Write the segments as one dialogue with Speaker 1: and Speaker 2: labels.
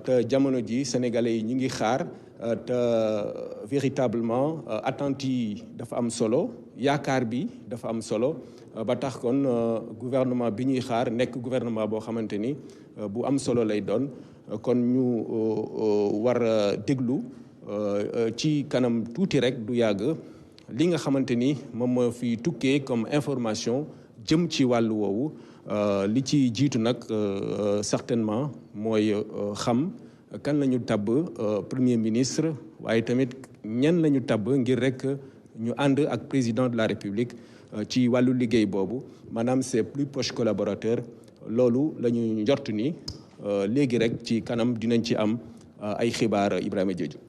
Speaker 1: te jamono ji sénégalais yi ñu ngi xaar te véritablement attentes yi dafa am solo yaakaar bi dafa am solo ba tax kon gouvernement bi ñuy xaar nekk gouvernement boo xamante ni bu am solo lay doon kon ñu war a déglu ci kanam tuuti rek du yàgg li nga xamante ni moom moo fi tukkee comme information jëm ci wàllu woowu li ci jiitu nag certainement mooy xam kan la ñu tabb premier ministre waaye tamit ñan la ñu tabb ngir rek ñu ànd ak président de la république ci wàllu liggéey boobu maanaam ses plus proches collaborateurs loolu la ñu njort ni léegi rek ci kanam dinañ ci am ay xibaar Ibrahima Diédhiou.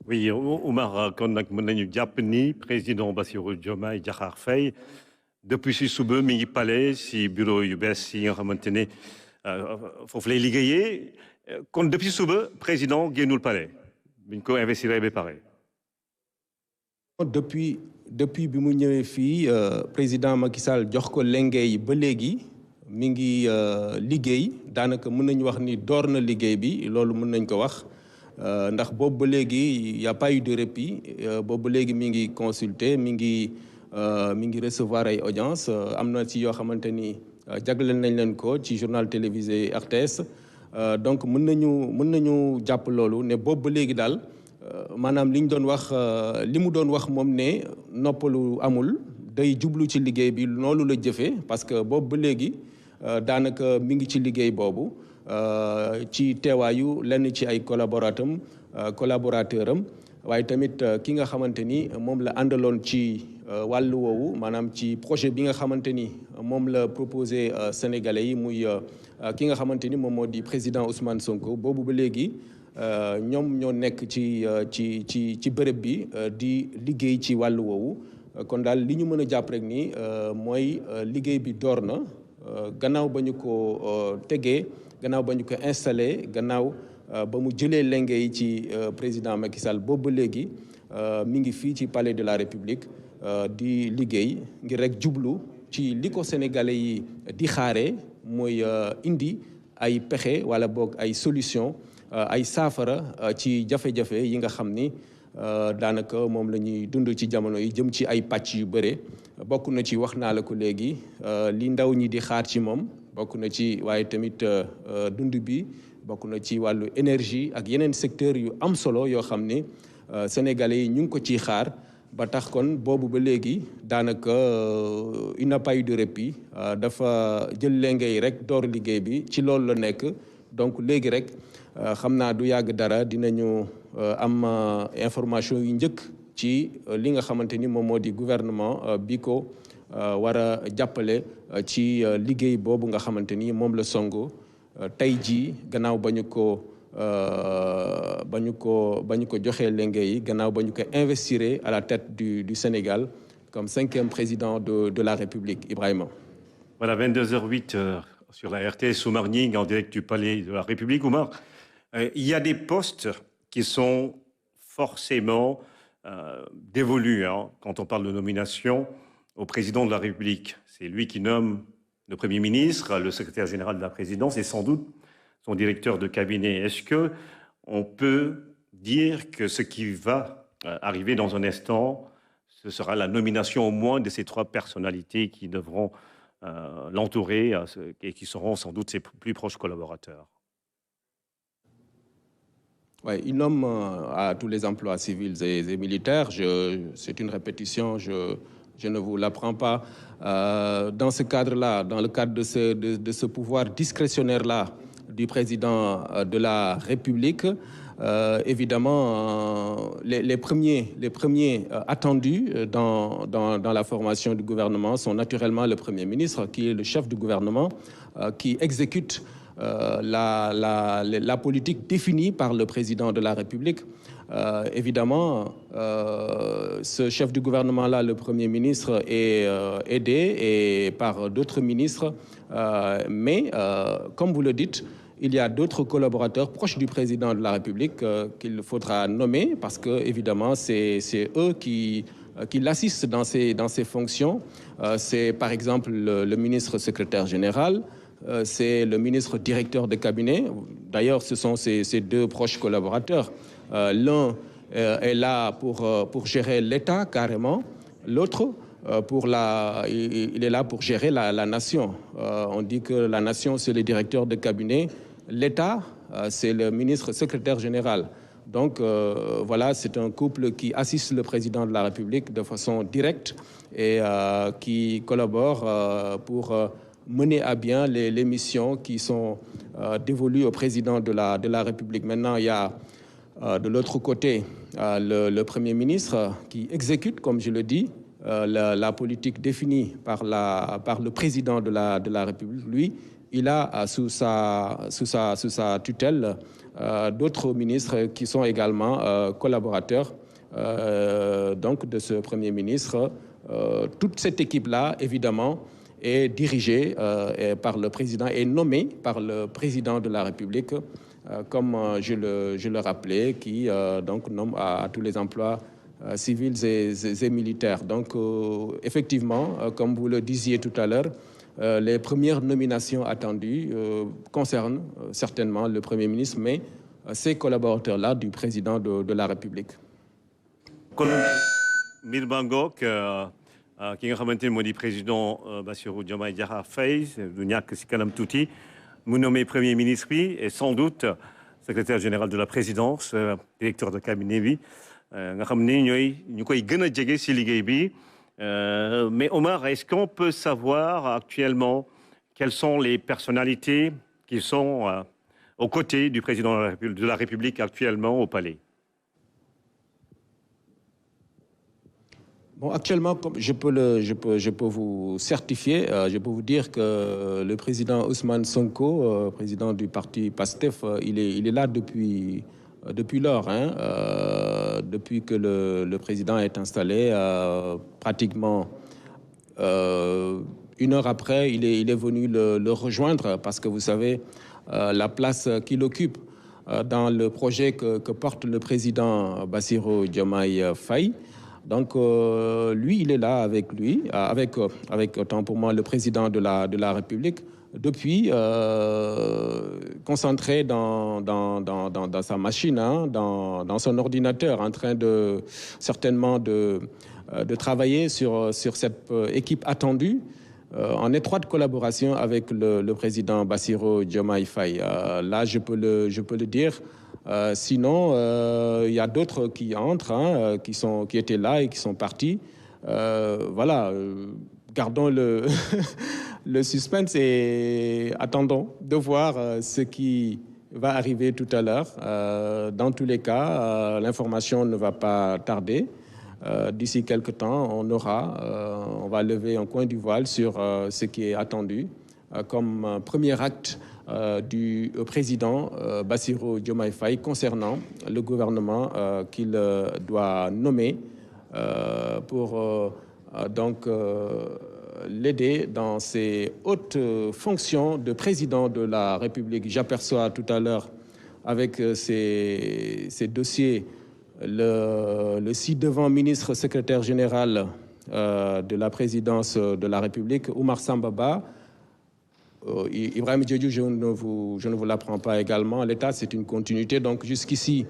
Speaker 2: Oui, Oumar kon nag mën nañu jàpp ni président Bassirou Diomaye Diakhar Faye depuis si suba mi ngi palais si bureau yu bees yi nga xamante ne foofu lay liggéeyee kon depuis suba président génnul palais biñ ko investir ba pare.
Speaker 1: depuis bi mu ñëwee fii président Macky Sall jox ko lengey ba léegi mi ngi liggéey daanaka mën nañu wax ni door na liggéey bi loolu mën nañ ko wax ndax boobu ba léegi y a pas eu de répit boobu ba léegi mi ngi consulter mi ngi recevoir ay audience am na ci yoo xamante ni jagleel nañ leen ko ci journal télévisé RTS donc mën nañu jàpp loolu ne boobu ba léegi daal maanaam li ñu doon wax li mu doon wax moom ne noppalu amul day jublu ci liggéey bi noonu la jëfee parce que boobu ba léegi daanaka mi ngi ci liggéey boobu ci teewaayu lenn ci ay collaborateur am waaye tamit ki nga xamante ni moom la àndaloon ci wàllu woowu maanaam ci projet bi nga xamante ni moom la proposé Sénégalais yi muy ki nga xamante ni moom moo di président Ousmane Sonko boobu ba léegi ñoom ñoo nekk ci bërëb bi di liggéey ci wàllu woowu kon daal li ñu mën a jàpp rek ni mooy liggéey bi door na gannaaw ba ñu ko tegee gannaaw ba ñu ko installé gannaaw ba mu jëlee lenge yi ci président Macky Sall boobu ba léegi mi ngi fii ci palais de la République di liggéey ngir rek jublu ci li ko sénégalais yi di xaare mooy indi ay pexe wala boog ay solution ay saafara ci jafe-jafe yi nga xam ni daanaka moom la ñuy dund ci jamono yi jëm ci ay pàcc yu bëre bokk na ci wax naa la ko léegi li ndaw ñi di xaar ci moom bokk na ci waaye tamit dund bi bokk na ci wàllu énergie ak yeneen secteur yu am solo yoo xam ni sénégalais yi ñu ngi ko ciy xaar ba tax kon boobu ba léegi daanaka il n'a pas eu de répit dafa jël lengey rek door liggéey bi ci loolu la nekk donc léegi rek xam naa du yàgg dara dinañu am information yu njëkk ci li nga xamante ni moom moo di gouvernement bi ko war a jàppale ci liggéey boobu nga xamante ni moom la songu tey jii gannaaw ba ñu ko joxee lenge yi gannaaw ba ñu ko investir à la tête du Sénégal comme 5e président de la République. Ibrahima.
Speaker 2: Voilà, 22h08 sur la RTS, Oumar Gningue en direct du Palais de la République. Oumar, il y a des postes qui sont forcément dévolus quand on parle de nomination au président de la République. C'est lui qui nomme le Premier ministre, le secrétaire général de la présidence et sans doute son directeur de cabinet. Est-ce qu'on peut dire que ce qui va arriver dans un instant, ce sera la nomination au moins de ces 3 personnalités qui devront l'entourer et qui seront sans doute ses plus proches collaborateurs?
Speaker 1: Oui, il nomme à tous les emplois civils et militaires. C'est une répétition, je ne vous l'apprends pas. Dans ce cadre-là, dans le cadre de ce pouvoir discrétionnaire-là du président de la République, évidemment, les premiers attendus dans la formation du gouvernement sont naturellement le Premier ministre, qui est le chef du gouvernement, qui exécute la politique définie par le président de la République. Évidemment, ce chef du gouvernement-là, le Premier ministre, est aidé et par d'autres ministres. Mais, comme vous le dites, il y a d'autres collaborateurs proches du président de la République qu'il faudra nommer parce que, évidemment, c'est eux qui l'assistent dans ses fonctions. C'est, par exemple, le ministre secrétaire général, c'est le ministre directeur de cabinet. D'ailleurs, ce sont ses deux proches collaborateurs. L'un est là pour gérer l'État carrément. L'autre, il est là pour gérer la nation. On dit que la nation, c'est le directeur de cabinet. L'État, c'est le ministre secrétaire général. Donc voilà, c'est un couple qui assiste le président de la République de façon directe et qui collabore pour mener à bien les missions qui sont dévolues au président de la République. Maintenant, il y a de l'autre côté le Premier ministre qui exécute, comme je le dis, la politique définie par le président de la République. Lui, il a sous sa tutelle d'autres ministres qui sont également collaborateurs donc de ce Premier ministre. Toute cette équipe-là, évidemment, est dirigée par le président et nommée par le président de la République, comme je le rappelais, qui donc nomme à tous les emplois civils et militaires. Donc, effectivement, comme vous le disiez tout à l'heure, les premières nominations attendues concernent certainement le Premier ministre, mais ces collaborateurs-là du président de la République.
Speaker 2: Kon mbir ba ngoog ki nga xamante ni moo di président Bassirou Diomaye Diakhar Faye du ñàkk si kanam tuuti mu nommé premier ministre bi et sans doute secrétaire général de la présidence directeur de cabinet bi nga xam ni ñu koy gën a jege si liggéey bi mais Omar, est-ce qu'on peut savoir actuellement quelles sont les personnalités qui sont aux côtés du président de la République actuellement au palais?
Speaker 1: Bon, actuellement, comme je peux vous certifier, je peux vous dire que le président Ousmane Sonko, président du parti PASTEF, il est là depuis lors, depuis que le président est installé, pratiquement 1 heure après, il est venu le rejoindre parce que vous savez la place qu'il occupe dans le projet que porte le président Bassirou Diomaye Faye. Donc lui, il est là avec lui, avec autant pour moi le président de la République, depuis concentré dans sa machine, dans son ordinateur, en train certainement de travailler sur cette équipe attendue, en étroite collaboration avec le président Bassirou Diomaye Faye. Là, je peux le dire. Sinon, il y a d'autres qui entrent, qui étaient là et qui sont partis. Voilà, gardons le suspense et attendons de voir ce qui va arriver tout à l'heure. Dans tous les cas, l'information ne va pas tarder. D'ici quelques temps, on va lever un coin du voile sur ce qui est attendu comme premier acte du président Bassirou Diomaye Faye concernant le gouvernement qu'il doit nommer pour donc l'aider dans ses hautes fonctions de président de la République. J'aperçois tout à l'heure avec ces dossiers le ci-devant ministre secrétaire général de la présidence de la République, Oumar Sambaba. Ibrahim Diédhiou, je ne vous l'apprends pas également. L'État, c'est une continuité. Donc jusqu'ici,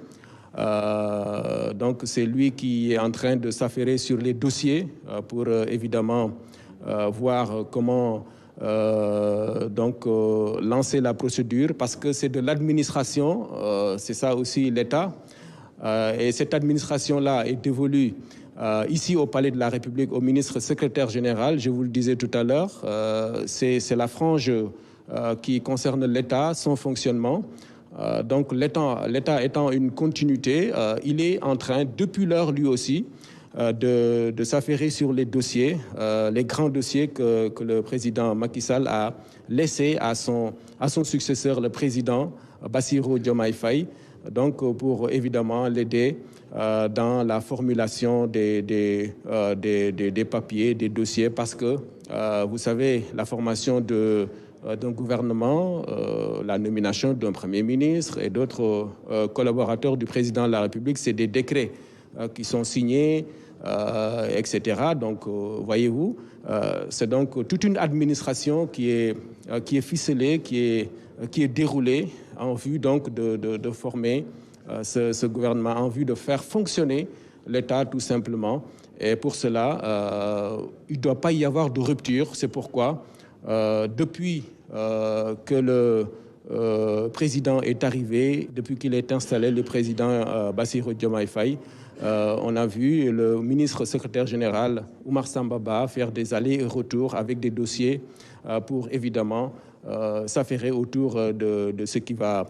Speaker 1: donc c'est lui qui est en train de s'affairer sur les dossiers pour évidemment voir comment donc lancer la procédure, parce que c'est de l'administration, c'est ça aussi l'État. Et cette administration-là est dévolue ici au Palais de la République au ministre secrétaire général. Je vous le disais tout à l'heure, c'est la frange qui concerne l'État, son fonctionnement. Donc l'État étant une continuité, il est en train, depuis l'heure lui aussi, de s'affairer sur les dossiers, les grands dossiers que le président Macky Sall a laissés à son successeur, le président Bassirou Diomaye Faye. Donc pour évidemment l'aider dans la formulation des papiers, des dossiers, parce que vous savez, la formation d'un gouvernement, la nomination d'un Premier ministre et d'autres collaborateurs du président de la République, c'est des décrets qui sont signés etc. Donc, voyez-vous, c'est donc toute une administration qui est ficelée, qui est déroulée en vue donc de former ce gouvernement, en vue de faire fonctionner l'État tout simplement. Et pour cela, il ne doit pas y avoir de rupture. C'est pourquoi, depuis que le président est arrivé, depuis qu'il est installé, le président Bassirou Diomaye Faye, on a vu le ministre secrétaire général Oumar Sambaba faire des allers et retours avec des dossiers pour évidemment s'affairer autour de ce qui va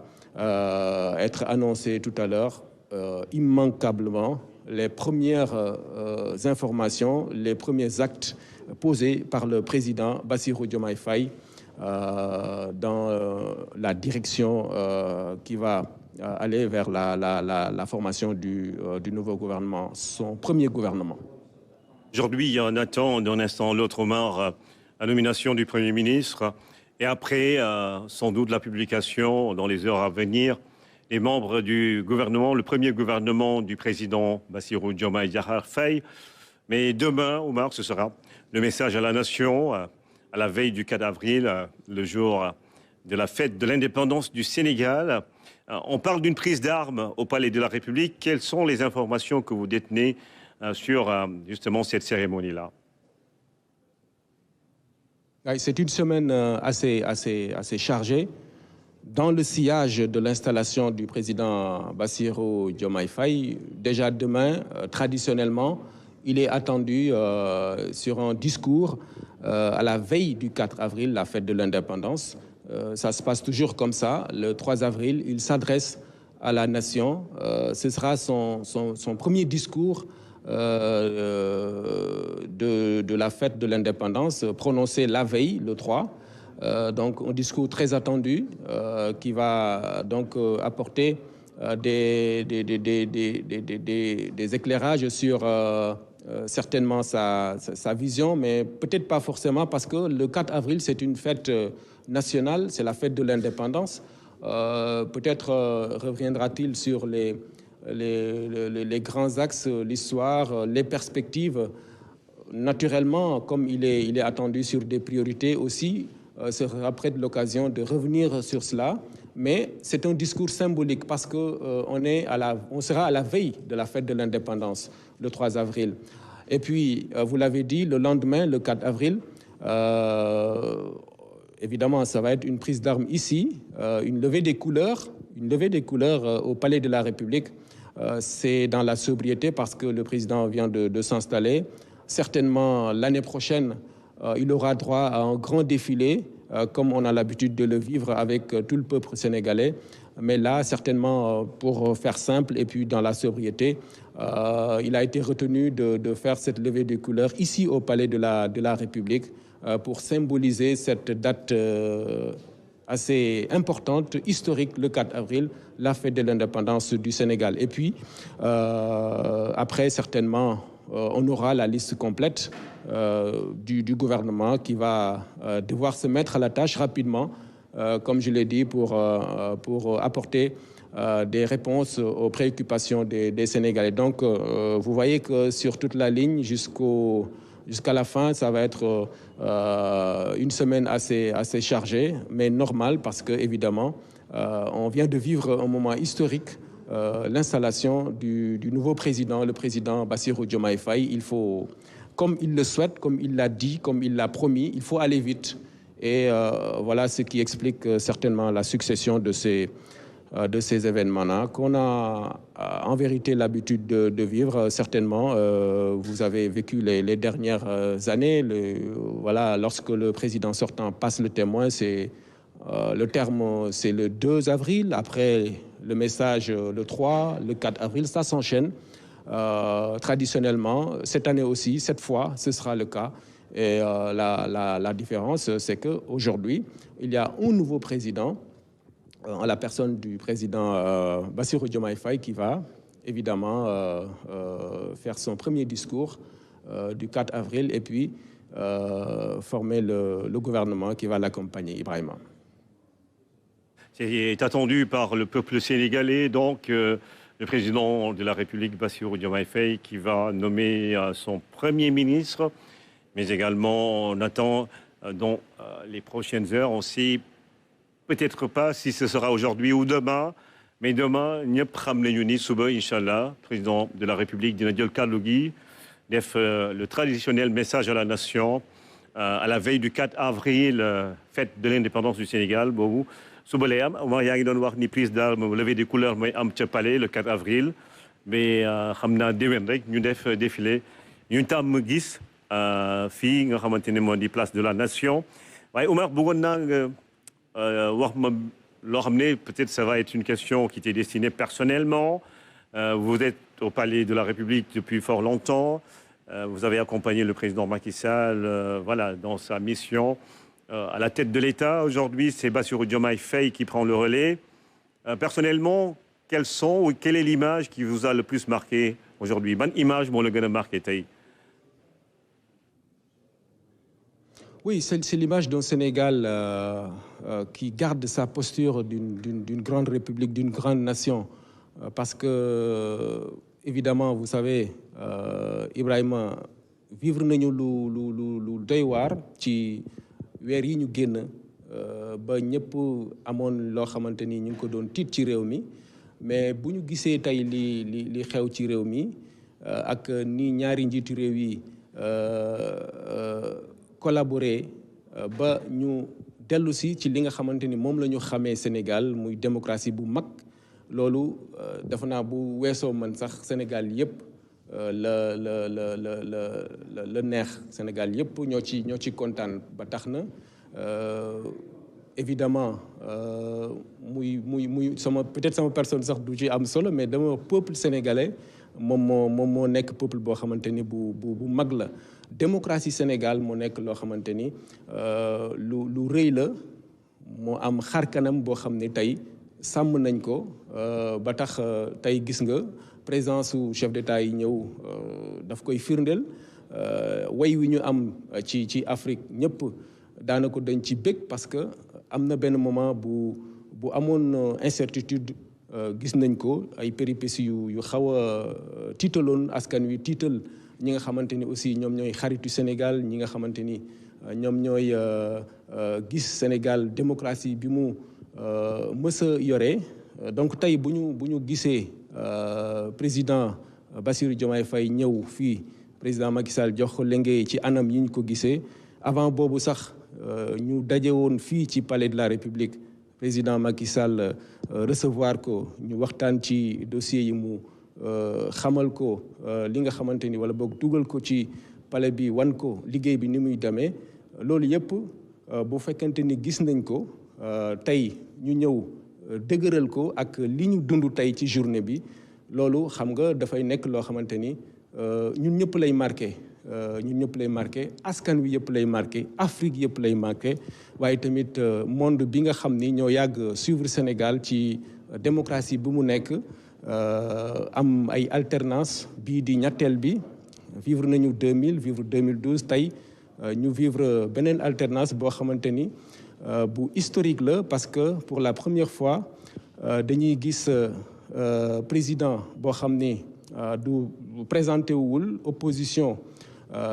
Speaker 1: être annoncé tout à l'heure. Immanquablement, les premières informations, les premiers actes posés par le président Bassirou Diomaye Faye dans la direction qui va aller vers la formation du nouveau gouvernement, son premier gouvernement.
Speaker 2: Aujourd'hui, on attend d'un instant l'autre, Omar, la nomination du Premier ministre et après, sans doute, la publication dans les heures à venir, les membres du gouvernement, le premier gouvernement du président Bassirou Diomaye Diakhar Faye. Mais demain, Omar, ce sera le message à la nation, à la veille du 4 avril, le jour de la fête de l'indépendance du Sénégal. On parle d'une prise d'armes au Palais de la République. Quelles sont les informations que vous détenez sur justement cette cérémonie-là?
Speaker 1: C'est une semaine assez chargée. Dans le sillage de l'installation du président Bassirou Diomaye Faye, déjà demain, traditionnellement, il est attendu sur un discours à la veille du 4 avril, la fête de l'indépendance. Ça se passe toujours comme ça. Le 3 avril, il s'adresse à la nation. Ce sera son premier discours de la fête de l'indépendance, prononcé la veille, le 3. Donc un discours très attendu qui va donc apporter des éclairages sur certainement sa vision, mais peut-être pas forcément parce que le 4 avril, c'est une fête nationale, c'est la fête de l'indépendance. Peut-être reviendra-t-il sur les grands axes, l'histoire, les perspectives. Naturellement, comme il est attendu sur des priorités aussi, ce sera peut-être l'occasion de revenir sur cela. Mais c'est un discours symbolique parce on sera à la veille de la fête de l'indépendance, le 3 avril. Et puis, vous l'avez dit, le lendemain, le 4 avril, évidemment, ça va être une prise d'armes ici, une levée des couleurs au Palais de la République. C'est dans la sobriété parce que le président vient de s'installer. Certainement, l'année prochaine, il aura droit à un grand défilé, comme on a l'habitude de le vivre avec tout le peuple sénégalais. Mais là, certainement, pour faire simple et puis dans la sobriété, il a été retenu de faire cette levée des couleurs ici au Palais de la République pour symboliser cette date assez importante, historique, le 4 avril, la fête de l'indépendance du Sénégal. Et puis, après, certainement, on aura la liste complète du gouvernement qui va devoir se mettre à la tâche rapidement, comme je l'ai dit, pour apporter des réponses aux préoccupations des Sénégalais. Donc, vous voyez que sur toute la ligne, jusqu'à la fin, ça va être une semaine assez chargée, mais normale parce que, évidemment, on vient de vivre un moment historique. L'installation du nouveau président, le président Bassirou Diomaye Faye. Il faut, comme il le souhaite, comme il l'a dit, comme il l'a promis, il faut aller vite. Et voilà ce qui explique certainement la succession de ces événements-là qu'on a en vérité l'habitude de vivre. Certainement, vous avez vécu les dernières années. Voilà, lorsque le président sortant passe le témoin, le terme, c'est le 2 avril. Après, le message, le 3, le 4 avril, ça s'enchaîne. Traditionnellement, cette année aussi, cette fois, ce sera le cas. Et la différence, c'est qu'aujourd'hui, il y a un nouveau président, en la personne du président Bassirou Diomaye Faye, qui va évidemment faire son premier discours du 4 avril et puis former le gouvernement qui va l'accompagner, Ibrahima.
Speaker 2: C'est attendu par le peuple sénégalais, donc le président de la République, Bassirou Diomaye Faye, qui va nommer son Premier ministre, mais également on attend dans les prochaines heures, on sait peut-être pas si ce sera aujourd'hui ou demain, mais demain, ñëpp xam nañu ni suba, Inch'Allah, président de la République dina jël kàddu gi def le traditionnel message à la nation à la veille du 4 avril, fête de l'indépendance du Sénégal boobu suba lay am. Omar yaa ngi doon wax ni prise d'armes levée des couleurs mooy am ca Palais le 4 avril, mais xam naa déwén rek ñu def défilé ñu tàmm gis fii nga xamante ne moo di place de la nation. waaye Omar bëggoon naa nga wax ma loo xam ne peut-être ça va être une question qui t'est destinée personnellement. Vous êtes au Palais de la République depuis fort longtemps. Vous avez accompagné le président Macky Sall voilà, dans sa mission à la tête de l'État. Aujourd'hui, c'est Bassirou Diomaye Faye qui prend le relais. Personnellement, quelle est l'image qui vous a le plus marqué aujourd'hui? Ban image moo la gën a marqué tey?
Speaker 1: Oui, c'est l'image d'un Sénégal qui garde sa posture d'une grande république, d'une grande nation. Parce que, évidemment, vous savez, Ibrahima, vivre nañu lu doy waar ci weer yi ñu génn ba ñëpp amoon loo xamante ni ñu ngi ko doon tiit ci réew mi, mais bu ñu gisee tey li xew ci réew mi ak ni ñaari njiitu réew yi collaborer ba ñu dellu si ci li nga xamante ni moom la ñu xamee Sénégal muy démocratie bu mag. loolu dafa naa bu weesoo man sax Sénégal yëpp la neex. Sénégal yëpp ñoo ci kontaan ba tax na évidemment muy sama peut-être sama personne sax du ci am solo, mais dama peuple sénégalais moom moo nekk peuple boo xamante ni bu mag la. Démocratie Sénégal moo nekk loo xamante ni lu rëy la, moo am xar kanam boo xam ne tey sàmm nañ ko ba tax tey gis nga présence su chef d'État yi ñëw daf koy firndeel. way wi ñu am ci Afrique ñëpp daanaka dañ ci bëgg parce que am na benn moment bu amoon incertitude gis nañ ko ay péripéties yu xaw a tiitaloon askan wi, tiital ñi nga xamante ni aussi ñoom ñooy xaritu Sénégal, ñi nga xamante ni ñoom ñooy gis Sénégal démocratie bi mu mës a yore. Donc tey bu ñu gisee président Bassirou Diomaye Faye ñëw fii, président Macky Sall jox ko lenge ci anam yi ñu ko gisee. Avant boobu sax ñu daje woon fii ci Palais de la République, président Macky Sall recevoir ko, ñu waxtaan ci dossier yi, mu xamal ko li nga xamante ni wala boog dugal ko ci palais bi, wan ko liggéey bi ni muy demee. Loolu yëpp bu fekkente ni gis nañ ko tey ñu ñëw dëgëral ko ak li ñu dund tey ci journée bi, loolu xam nga dafay nekk loo xamante ni ñun ñëpp lay marqué. ñun ñëpp lay marqué, askan wi yëpp lay marqué, Afrique yëpp lay marqué, waaye tamit monde bi nga xam ni ñoo yàgg suivre Sénégal ci démocratie bi mu nekk, am ay alternance bii di ñetteel bi. Vivre nañu 2000, vivre 2012, tey ñu vivre beneen alternance boo xamante ni bu historique la, parce que pour la première fois dañuy gis président boo xam ni du présenté wul opposition,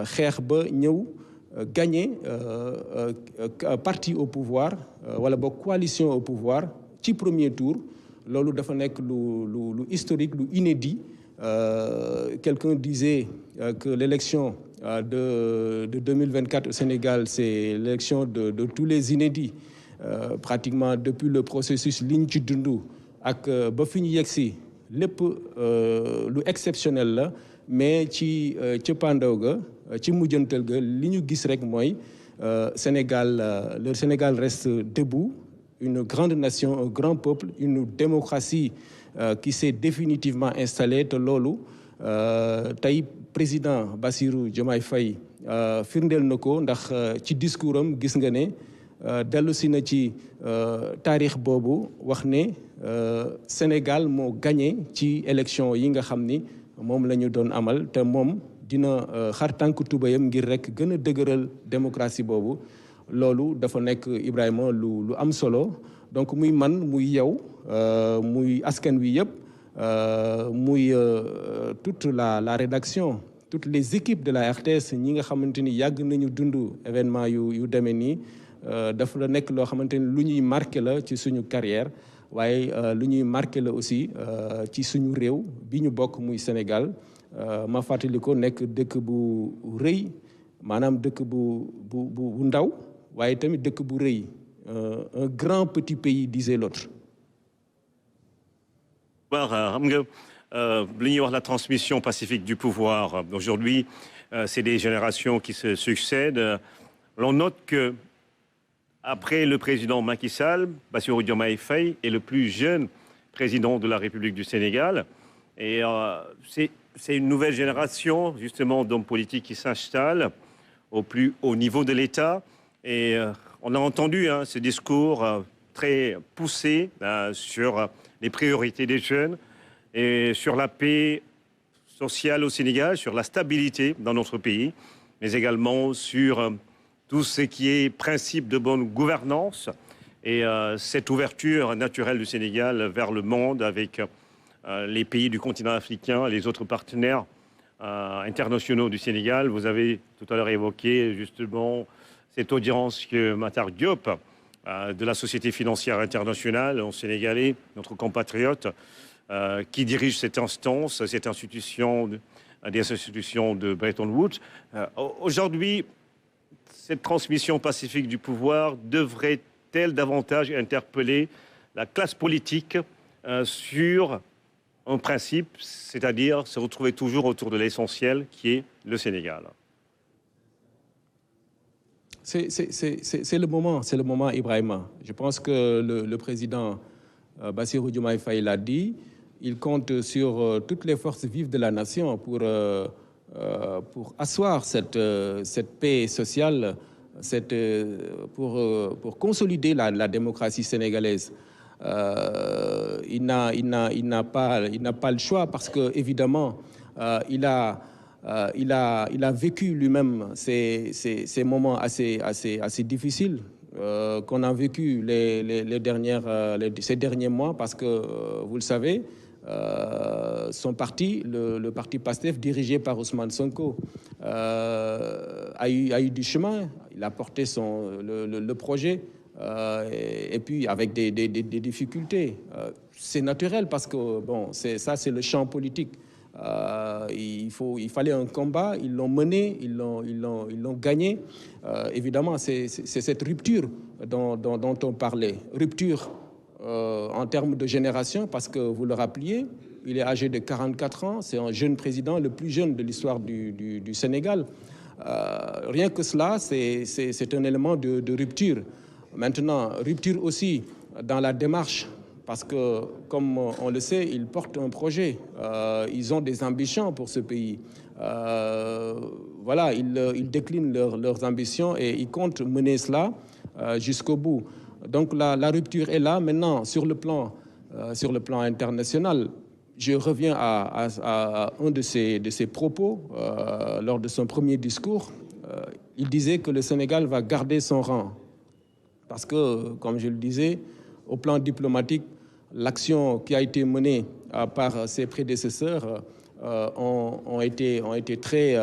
Speaker 1: xeex ba ñëw gagné parti au pouvoir wala ba coalition au pouvoir ci premier tour. Loolu dafa nekk lu historique, lu inédit. Quelqu'un disait que l'élection de 2024 au Sénégal, c'est l'élection de tous les inédits. Pratiquement depuis le processus liñ ci dund ak ba fi ñu yegsi lépp lu exceptionnel la, mais ci cëppaandaw ga, ci mujjantal ga, li ñu gis rek mooy Sénégal, le Sénégal reste debout, une grande nation, un grand peuple, une démocratie qui s'est définitivement installée. Te loolu tey président Bassirou Diomaye Faye firndeel na ko, ndax ci discours am gis nga ne dellu si na ci taarix boobu, wax ne Sénégal moo gagné ci élection yi nga xam ni moom la ñu doon amal, te moom dina xar tànk tubayam ngir rek gën a dëgëral démocratie boobu. Loolu dafa nekk Ibrahima lu am solo. Donc muy man, muy yow, muy askan wi yëpp, toute la rédaction, toutes les équipes de la RTS ñi nga xamante ni yàgg nañu dund événement yu demee nii dafa la nekk loo xamante ni lu ñuy marqué la ci suñu carrière waaye lu ñuy marqué la aussi ci suñu réew bi ñu bokk muy Sénégal ma fàttali ko nekk dëkk bu rëy maanaam dëkk bu ndaw waaye tamit dëkk bu rëy un grand petit pays disait l'autre.
Speaker 2: xam nga li ñuy wax la transmission pacifique du pouvoir aujourd'hui c'est des générations qui se succèdent. L'on note que après le président Macky Sall, Bassirou Diomaye Faye est le plus jeune président de la République du Sénégal. Et c'est une nouvelle génération, justement, d'hommes politiques qui s'installent au plus haut niveau de l'État. Et on a entendu ce discours très poussé sur les priorités des jeunes et sur la paix sociale au Sénégal, sur la stabilité dans notre pays, mais également sur tout ce qui est principe de bonne gouvernance et cette ouverture naturelle du Sénégal vers le monde avec les pays du continent africain, les autres partenaires internationaux du Sénégal. Vous avez tout à l'heure évoqué justement cette audience que Matar Diop de la Société financière internationale, en sénégalais, notre compatriote, qui dirige cette instance, cette institution, des institutions de Bretton Woods. Aujourd'hui, cette transmission pacifique du pouvoir devrait-elle davantage interpeller la classe politique sur un principe, c'est-à-dire se retrouver toujours autour de l'essentiel qui est le Sénégal?
Speaker 1: C'est le moment, Ibrahima. Je pense que le président Bassirou Diomaye Faye l'a dit, il compte sur toutes les forces vives de la nation pour asseoir cette paix sociale, pour consolider la démocratie sénégalaise. Il n'a pas le choix parce que évidemment il a vécu lui-même ces moments assez difficiles qu'on a vécu ces derniers mois parce que vous le savez. Son parti, le parti PASTEF, dirigé par Ousmane Sonko, a eu du chemin. Il a porté le projet, et puis avec des difficultés. C'est naturel parce que bon, c'est le champ politique. Il fallait un combat, ils l'ont mené, ils l'ont gagné. Évidemment, c'est cette rupture dont on parlait. Rupture en termes de génération, parce que vous le rappeliez, il est âgé de 44 ans, c'est un jeune président, le plus jeune de l'histoire du Sénégal. Rien que cela, c'est un élément de rupture. Maintenant, rupture aussi dans la démarche, parce que, comme on le sait, ils portent un projet, ils ont des ambitions pour ce pays. Voilà, ils déclinent leurs ambitions et ils comptent mener cela jusqu'au bout. Donc la rupture est là. Maintenant, sur le plan international, je reviens à un de ses propos lors de son premier discours. Il disait que le Sénégal va garder son rang. Parce que, comme je le disais, au plan diplomatique, l'action qui a été menée par ses prédécesseurs ont été très...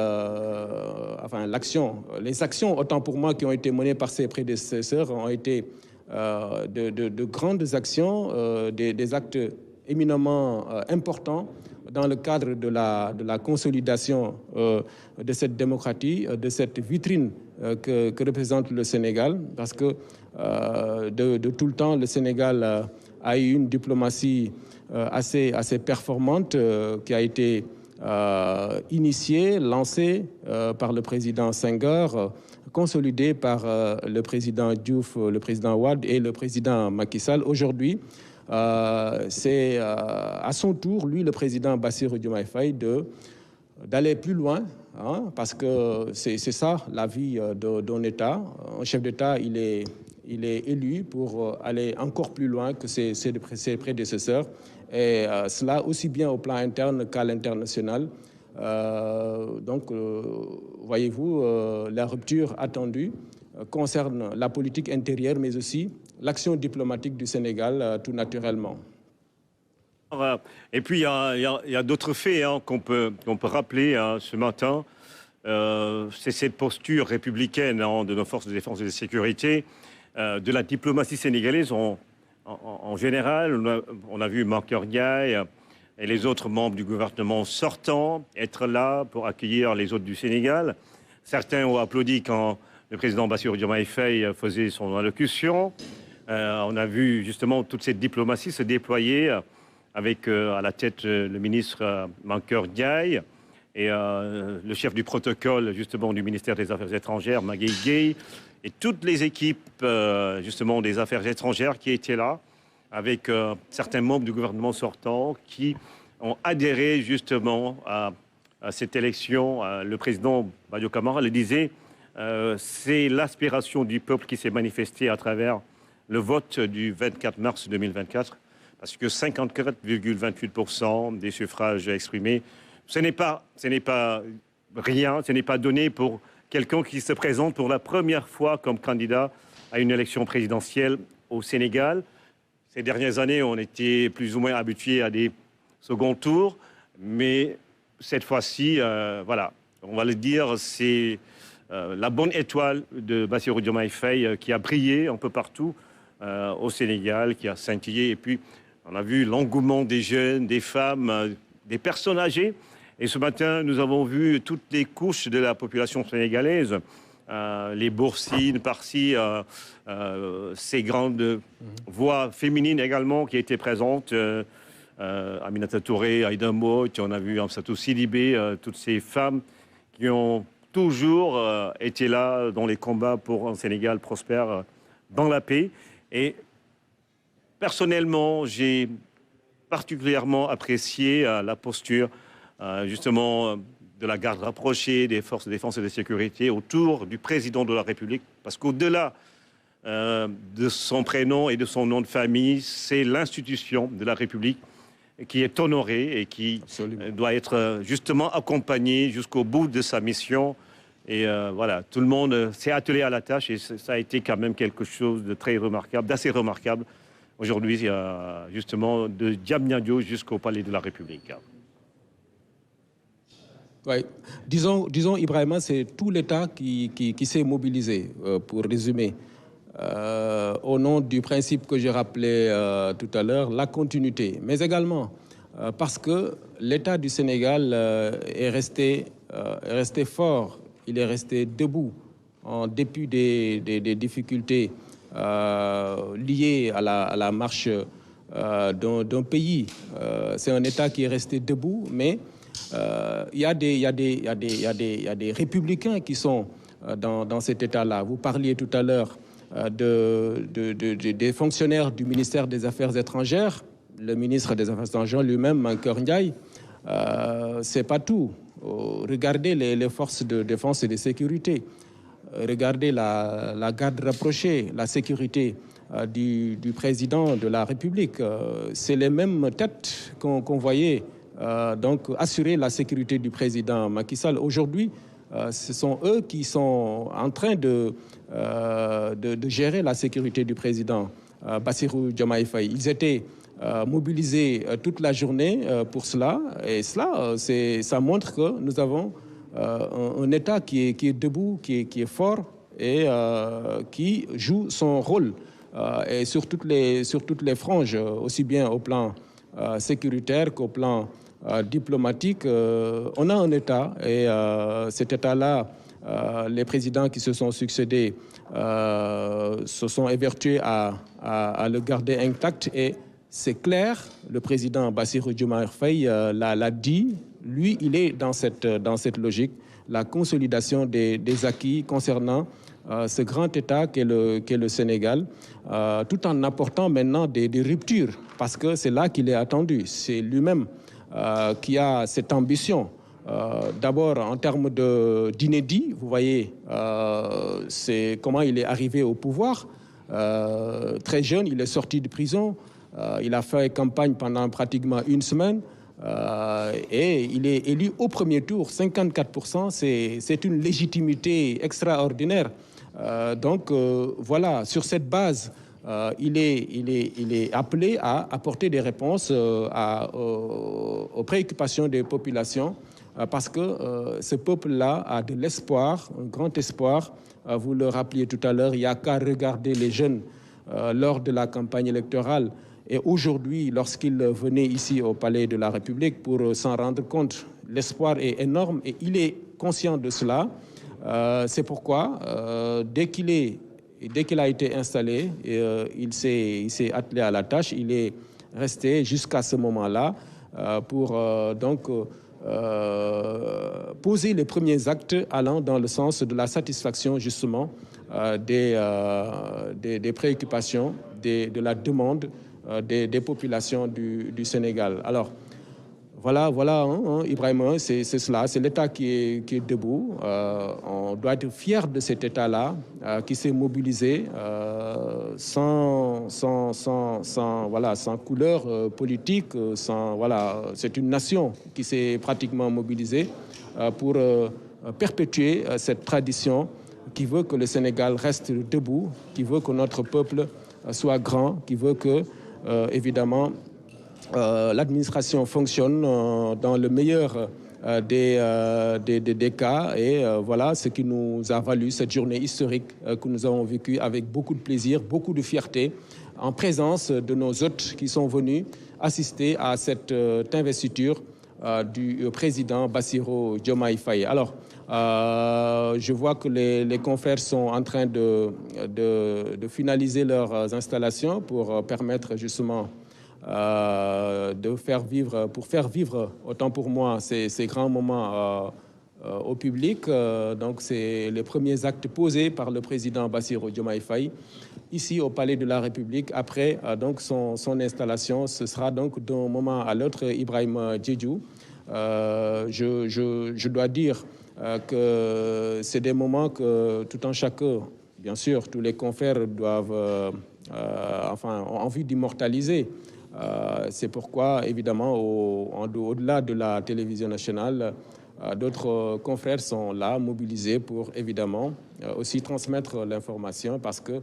Speaker 1: les actions, autant pour moi, qui ont été menées par ses prédécesseurs ont été de grandes actions, des actes éminemment importants dans le cadre de la consolidation de cette démocratie, de cette vitrine que représente le Sénégal, parce que de tout le temps, le Sénégal a eu une diplomatie assez performante qui a été initiée, lancée par le président Senghor, consolidé par le président Diouf, le président Wade et le président Macky Sall. Aujourd'hui, c'est à son tour, lui, le président Bassirou Diomaye Faye, d'aller plus loin, parce que c'est ça la vie d'un État. Un chef d'État, il est élu pour aller encore plus loin que ses prédécesseurs, et cela aussi bien au plan interne qu'à l'international. Donc, voyez-vous, la rupture attendue concerne la politique intérieure, mais aussi l'action diplomatique du Sénégal, tout naturellement.
Speaker 2: Et puis, il y a d'autres faits qu'on peut rappeler ce matin. C'est cette posture républicaine de nos forces de défense et de sécurité, de la diplomatie sénégalaise en général. On a vu Mankeur Ndiaye et les autres membres du gouvernement sortant être là pour accueillir les hôtes du Sénégal. Certains ont applaudi quand le président Bassirou Diomaye Faye faisait son allocution. On a vu justement toute cette diplomatie se déployer avec à la tête le ministre Mankeur Ndiaye et le chef du protocole justement du ministère des Affaires étrangères, Magueye Gueye, et toutes les équipes justement des Affaires étrangères qui étaient là, avec certains membres du gouvernement sortant qui ont adhéré justement à cette élection. Le président Badio Camara le disait, c'est l'aspiration du peuple qui s'est manifestée à travers le vote du 24 mars 2024, parce que 54,28% des suffrages exprimés, ce n'est pas rien, ce n'est pas donné pour quelqu'un qui se présente pour la première fois comme candidat à une élection présidentielle au Sénégal. Ces dernières années, on était plus ou moins habitués à des second tours, mais cette fois-ci, voilà, on va le dire, c'est la bonne étoile de Bassirou Diomaye Faye qui a brillé un peu partout au Sénégal, qui a scintillé. Et puis, on a vu l'engouement des jeunes, des femmes, des personnes âgées. Et ce matin, nous avons vu toutes les couches de la population sénégalaise, les Boursines par-ci, ces grandes voix féminines également qui étaient présentes. Aminata Touré, Aïda Mbodj, on a vu Amsatou Sidibé, toutes ces femmes qui ont toujours été là dans les combats pour un Sénégal prospère dans la paix. Et personnellement, j'ai particulièrement apprécié la posture justement de la garde rapprochée des forces de défense et de sécurité autour du président de la République, parce qu'au-delà de son prénom et de son nom de famille, c'est l'institution de la République qui est honorée et qui doit être justement accompagnée jusqu'au bout de sa mission. Et voilà, tout le monde s'est attelé à la tâche et ça a été quand même quelque chose de très remarquable, d'assez remarquable. Aujourd'hui, justement, de Diamniadio jusqu'au Palais de la République.
Speaker 1: Oui, disons Ibrahima, c'est tout l'État qui s'est mobilisé, pour résumer. Au nom du principe que j'ai rappelé tout à l'heure, la continuité, mais également parce que l'État du Sénégal est resté fort, il est resté debout en dépit des difficultés liées à la marche d'un pays. C'est un État qui est resté debout, mais il y a des républicains qui sont dans cet État-là. Vous parliez tout à l'heure des fonctionnaires du ministère des Affaires étrangères. Le ministre des Affaires étrangères lui-même, Mankeur Ndiaye, c'est pas tout. Regardez les forces de défense et de sécurité. Regardez la garde rapprochée, la sécurité du président de la République. C'est les mêmes têtes qu'on voyait donc assurer la sécurité du président Macky Sall. Aujourd'hui, ce sont eux qui sont en train de gérer la sécurité du président Bassirou Diomaye Faye. Ils étaient mobilisés toute la journée pour cela. Et cela, ça montre que nous avons un État qui est debout, qui est fort et qui joue son rôle. Et sur toutes les franges, aussi bien au plan sécuritaire qu'au plan diplomatique, on a un État et cet État-là, les présidents qui se sont succédés se sont évertués à le garder intact et c'est clair, le président Bassirou Diomaye Faye l'a dit, lui, il est dans cette logique, la consolidation des acquis concernant ce grand État qu'est le Sénégal, tout en apportant maintenant des ruptures, parce que c'est là qu'il est attendu. C'est lui-même qui a cette ambition. D'abord, en termes d'inédit, vous voyez, c'est comment il est arrivé au pouvoir. Très jeune, il est sorti de prison. Il a fait campagne pendant pratiquement une semaine. Et il est élu au premier tour, 54%, c'est une légitimité extraordinaire. Donc voilà, sur cette base il est appelé à apporter des réponses aux préoccupations des populations parce que ce peuple-là a de l'espoir, un grand espoir. Vous le rappeliez tout à l'heure, il n'y a qu'à regarder les jeunes lors de la campagne électorale. Et aujourd'hui, lorsqu'il venait ici au Palais de la République pour s'en rendre compte, l'espoir est énorme et il est conscient de cela. C'est pourquoi, dès qu'il a été installé, il s'est attelé à la tâche. Il est resté jusqu'à ce moment-là pour poser les premiers actes allant dans le sens de la satisfaction justement des préoccupations, de la demande des populations du Sénégal. Alors, voilà, Ibrahima, c'est cela, c'est l'État qui est debout. On doit être fier de cet État-là qui s'est mobilisé sans couleur politique, c'est une nation qui s'est pratiquement mobilisée pour perpétuer cette tradition qui veut que le Sénégal reste debout, qui veut que notre peuple soit grand, qui veut que, évidemment, l'administration fonctionne dans le meilleur des cas et voilà ce qui nous a valu cette journée historique que nous avons vécue avec beaucoup de plaisir, beaucoup de fierté en présence de nos hôtes qui sont venus assister à cette investiture du président Bassirou Diomaye Faye. Alors, je vois que les confrères sont en train de finaliser leurs installations pour permettre justement pour faire vivre, autant pour moi, ces grands moments au public. Donc, c'est les premiers actes posés par le président Bassirou Diomaye Faye ici au Palais de la République. Après donc son installation, ce sera donc d'un moment à l'autre Ibrahima Diédhiou. Je dois dire que c'est des moments que tout un chacun, bien sûr, tous les confrères doivent, ont envie d'immortaliser. C'est pourquoi, évidemment, au-delà de la télévision nationale, d'autres confrères sont là, mobilisés pour, évidemment, aussi transmettre l'information parce que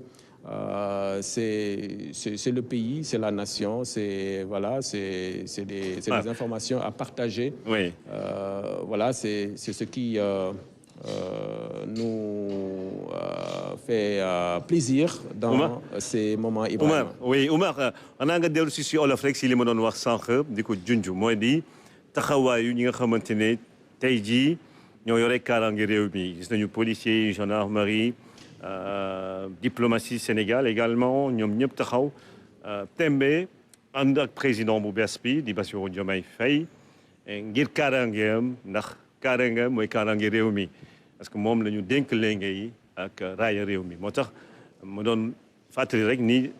Speaker 1: c'est le pays, c'est la nation, c'est des informations à partager.
Speaker 2: Oui.
Speaker 1: Voilà, c'est ce qui nous fait plaisir dans ces moments.
Speaker 2: Oumar, oui, Oumar, on a nga aussi si Olof rek si li ma doon wax sànq di ko junj mooy di taxawaayu ñi nga xamante ne tey jii ñoo yore kaaraange réew mi gis nañu policiers gendarmerie diplomatie Sénégal également ñoom ñëpp taxaw tembe ànd ak président bu bees bi di Bassirou Diomaye Faye ngir kaaraangeem ndax kaaraange mooy kaaraange réew mi parce que moom la ñu dénk lenge yi ak raaya réew mi moo tax ma doon fàttali rek ni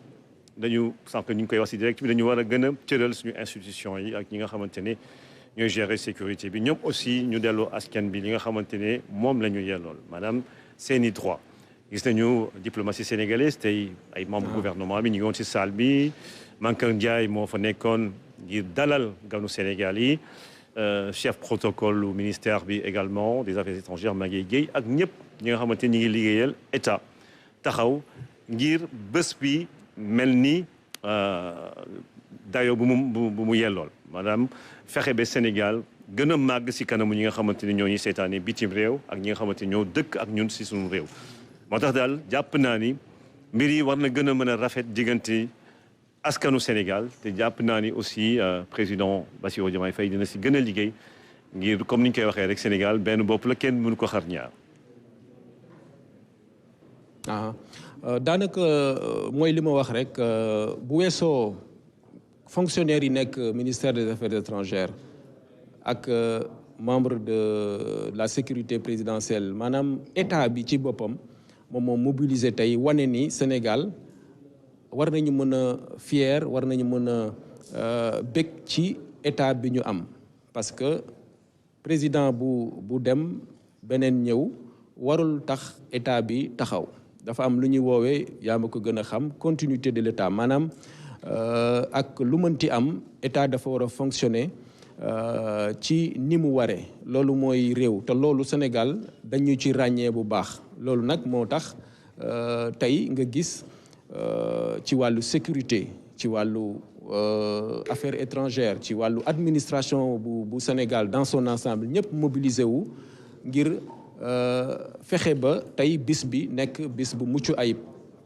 Speaker 2: dañu sànq ñu ngi koy wax si direct bi dañu war a gën a cëral suñu institution yi ak ñi nga xamante ne ñooy gérer sécurité bi ñoom aussi ñu delloo askan bi li nga xamante ne moom la ñu yellool maanaam seeni droit gis nañu diplomatie sénégalaise tey ay membre gouvernement bi ñu ngi woon si salle bi Mankeur Ndiaye moo fa nekkoon ngir dalal ganu Sénégal yi chef protocole au ministère bi également des affaires étrangères Maguette Gueye ak ñëpp ñi nga xamante ni ñi ngi liggéeyal état taxaw ngir bés bi mel ni dayo bu mu yellool maanaam fexe ba Sénégal gën a màgg si kanamu ñi nga xamante ni ñoo ñuy seetaane bitim réew ak ñi nga xamante ni ñoo dëkk ak ñun si suñu réew moo tax daal jàpp naa ni mbir yi war na gën a mën a rafet diggante askanu Sénégal te jàpp naa ni aussi président Bassirou Diomaye Faye dina si gën a liggéey ngir comme ni ñu koy waxee rek Sénégal benn bopp la kenn mënu ko xar ñaar.
Speaker 1: daanaka mooy li ma wax rek bu weesoo fonctionnaires yi nekk ministère des affaires étrangères ak membre de la sécurité présidentielle maanaam état bi ci boppam moom moo mobilisé tey wane ni Sénégal war nañu mën a fier war nañu mën a bég ci état bi ñu am parce que président bu dem beneen ñëw warul tax état bi taxaw dafa am lu ñuy woowee yaa ma ko gën a xam continuité de l'état maanaam ak lu mënti am état dafa war a fonctionner ci ni mu waree loolu mooy réew te loolu Sénégal dañu ci ràññee bu baax loolu nag moo tax tey nga gis ci wàllu sécurité ci wàllu affaires étrangères ci wàllu administration bu Sénégal dans son ensemble ñëpp mobiliser wu ngir fexe ba tey bis bi nekk bis bu mucc ayib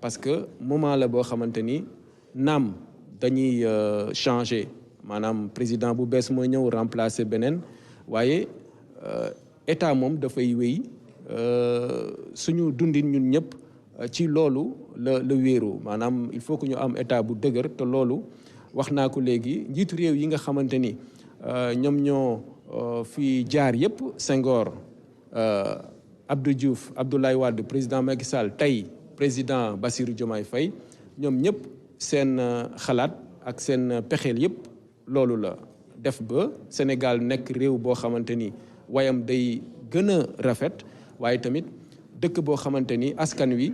Speaker 1: parce que moment la boo xamante ni naam dañuy changer maanaam président bu bees mooy ñëw remplacer beneen waaye état moom dafay wéy suñu dundin ñun ñëpp ci loolu la wéeru maanaam il faut que ñu am état bu dëgër te loolu wax naa ko léegi njiitu réew yi nga xamante ni ñoom ñoo fi jaar yëpp Senghor Abdou Diouf Abdoulaye Wade président Macky Sall tey président Bassirou Diomaye Faye ñoom ñëpp seen xalaat ak seen pexeel yëpp loolu la def ba Sénégal nekk réew boo xamante ni wayam day gën a rafet waaye tamit dëkk boo xamante ni askan wi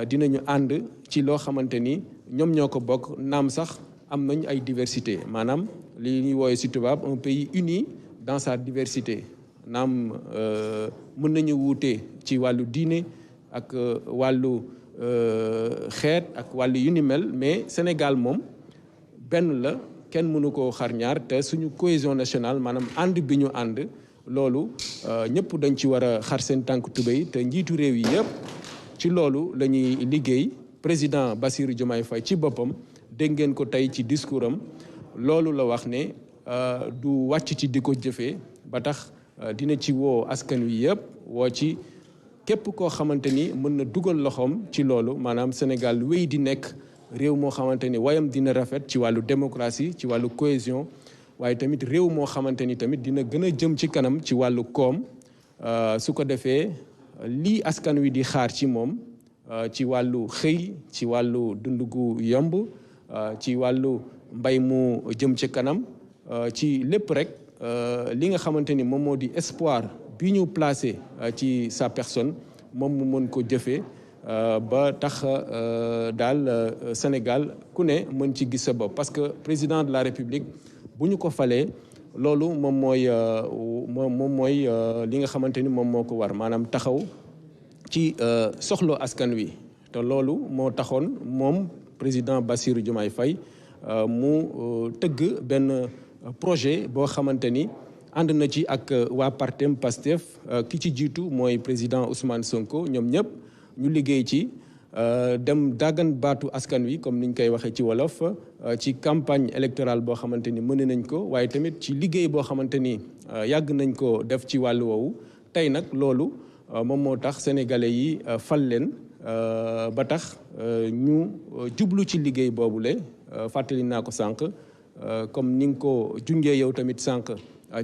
Speaker 1: dinañu ànd ci loo xamante ni ñoom ñoo ko bokk naam sax am nañ ay diversité maanaam li ñuy wooye ci tubaab un pays uni dans sa diversité naam mën nañu wuute ci wàllu diine ak wàllu xeet ak wàllu yu ni mel mais Sénégal moom benn la kenn mënu koo xar ñaar te suñu cohésion nationale maanaam ànd bi ñu ànd loolu ñëpp dañ ci war a xar seen tànk tubéy te njiitu réew yi yëpp ci loolu la ñuy liggéey président Bassirou Diomaye Faye ci boppam dégg ngeen ko tey ci discours am loolu la wax ne du wàcc ci di ko jëfee ba tax dina ci woo askan wi yëpp woo ci képp koo xamante ni mën na dugal loxoom ci loolu maanaam Sénégal wéy di nekk réew moo xamante ni wayam dina rafet ci wàllu démocratie ci wàllu cohésion waaye tamit réew moo xamante ni tamit dina gën a jëm ci kanam ci wàllu koom su ko defee lii askan wi di xaar ci moom ci wàllu xëy ci wàllu dund gu yomb ci wàllu mbay mu jëm ci kanam ci lépp rek li nga xamante ni moom moo di espoir bi ñu placé ci sa personne moom mu mën ko jëfee ba tax daal Sénégal ku ne mën ci gis sa bopp parce que président de la République bu ñu ko falee loolu moom mooy li nga xamante ni moom moo ko war maanaam taxaw ci soxla askan wi te loolu moo taxoon moom président Bassirou Diomaye Faye mu tëgg benn projet boo xamante ni ànd na ci ak waa partem Pastef ki ci jiitu mooy président Ousmane Sonko ñoom ñëpp ñu liggéey ci dem daggan baatu askan wi comme niñ koy waxee ci wolof ci campagne électorale boo xamante ni mën nañ ko waaye tamit ci liggéey boo xamante ni yàgg nañ ko def ci wàllu woowu tey nag loolu moom moo tax sénégalais yi fal leen ba tax ñu jublu ci liggéey boobule fàttali naa ko sànq comme ni nga ko junjee yow tamit sànq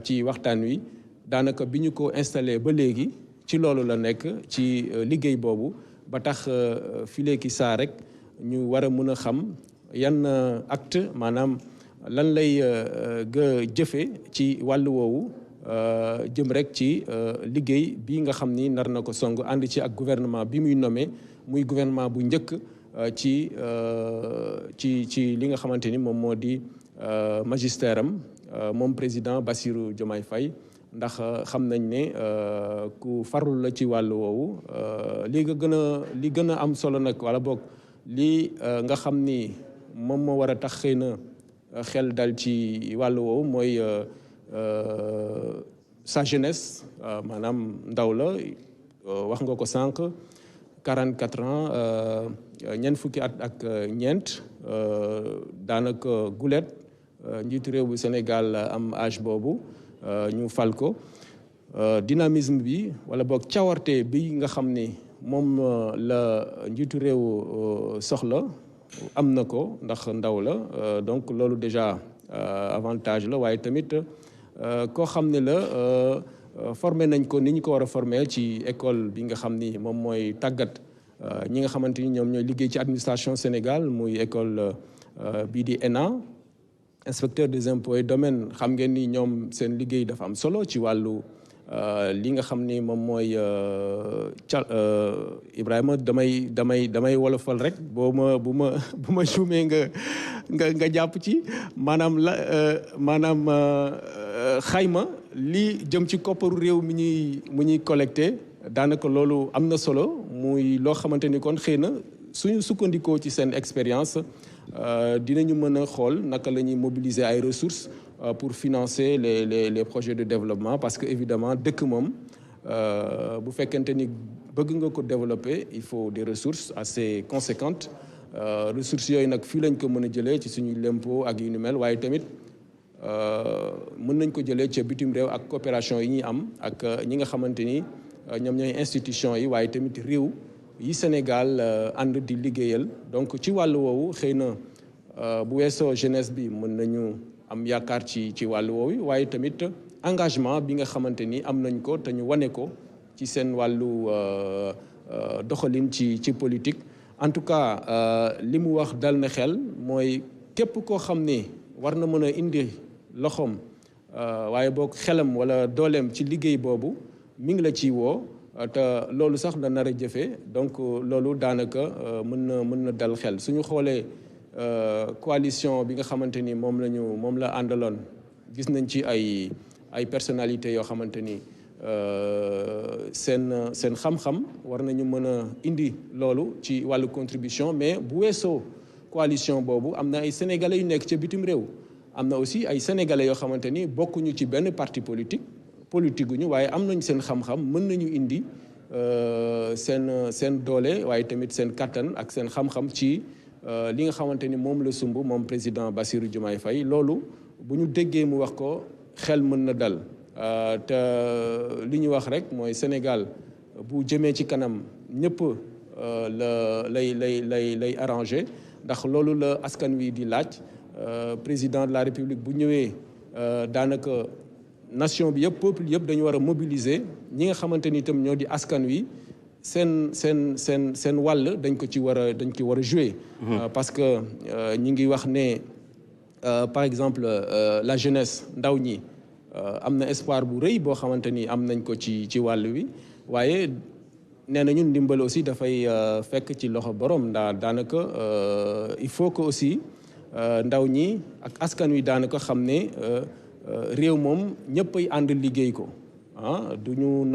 Speaker 1: ci waxtaan wi daanaka bi ñu ko installé ba léegi ci loolu la nekk ci liggéey boobu ba tax fileeki saa rek ñu war a mën a xam yan acte maanaam lan lay jëfe ci wàllu woowu jëm rek ci liggéey bi nga xam ni nar na ko song ànd ci ak gouvernement bi muy nommé muy gouvernement bu njëkk ci li nga xamante ni moom moo di magistère am moom président Bassirou Diomaye Faye ndax xam nañ ne ku farlu la ci wàllu woowu li gën a am solo nag wala boog lii nga xam ni moom moo war a tax xëy na xel dal ci wàllu woowu mooy sa jeunesse maanaam ndaw la wax nga ko sànq 44 ans ñeent fukki at ak ñeent daanaka gulet njiitu réew bu Sénégal am âge boobu ñu fal ko dynamisme bi wala boog cawarte bi nga xam ni moom la njiitu réew soxla am na ko ndax ndaw la donc loolu déjà avantage la waaye tamit koo xam ne la formé nañ ko ni ñu ko war a formé ci école bi nga xam ni moom mooy tàggat ñi nga xamante ni ñoom ñooy liggéey ci administration Sénégal muy école bii di ENA inspecteur des impôts et domaines xam ngeen ni ñoom seen liggéey dafa am solo ci wàllu li nga xam ni moom mooy Ibrahima damay wolofal rek bu ma juumee nga jàpp ci maanaam xayma li jëm ci kopparu réew mu ñuy collecté daanaka loolu am na solo muy loo xamante ni kon xëy na suñu sukkandikoo ci seen expérience dinañu mën a xool naka la ñuy mobiliser ay ressources pour financer les projets de développement parce que évidemment dëkk moom bu fekkente ni bëgg nga ko développer il faut des ressources assez conséquentes ressources yooyu nag fii lañ ko mën a jëlee ci suñu lempo ak yu ni mel waaye tamit mën nañ ko jëlee ca bitim réew ak coopération yi ñuy am ak ñi nga xamante ni ñoom ñooy institution yi waaye tamit réew yi Sénégal ànd di liggéeyal donc ci wàllu woowu xëy na bu weesoo jeunesse bi mën nañu am yaakaar ci wàllu woowu waaye tamit engagement bi nga xamante ni am nañ ko te ñu wane ko ci seen wàllu doxalin ci politique en tout cas li mu wax dal na xel mooy képp koo xam ni war na mën a indi loxoom waaye boog xelam wala dooleem ci liggéey boobu mi ngi la ciy woo te loolu sax la nar a jëfee donc loolu daanaka mën na dal xel suñu xoolee coalition bi nga xamante ni moom la àndaloon gis nañ ci ay personnalités yoo xamante ni seen xam-xam war nañu mën a indi loolu ci wàllu contribution mais bu weesoo coalition boobu am na ay sénégalais yu nekk ca bitim réew am na aussi ay sénégalais yoo xamante ni bokkuñu ci benn parti politique guñu waaye am nañ seen xam-xam mën nañu indi seen doole waaye tamit seen kattan ak seen xam-xam ci li nga xamante ni moom la sumb moom président Bassirou Diomaye Faye loolu bu ñu déggee mu wax ko xel mën na dal te li ñu wax rek mooy Sénégal bu jëmee ci kanam ñëpp lay arrangé ndax loolu la askan wi di laaj président de la République bu ñëwee daanaka nation bi yëpp peuple yëpp dañu war a mobiliser ñi nga xamante ni itam ñoo di askan wi seen wàll dañ ci war a jouer parce que ñi ngi wax ne par exemple la jeunesse ndaw ñi am na espoir bu rëy boo xamante ni am nañ ko ci wàll wi waaye nee nañu ndimbal aussi dafay fekk ci loxo borom daanaka il faut que aussi ndaw ñi ak askan wi daanaka xam ne réew moom ñëppay ànd liggéey ko du ñu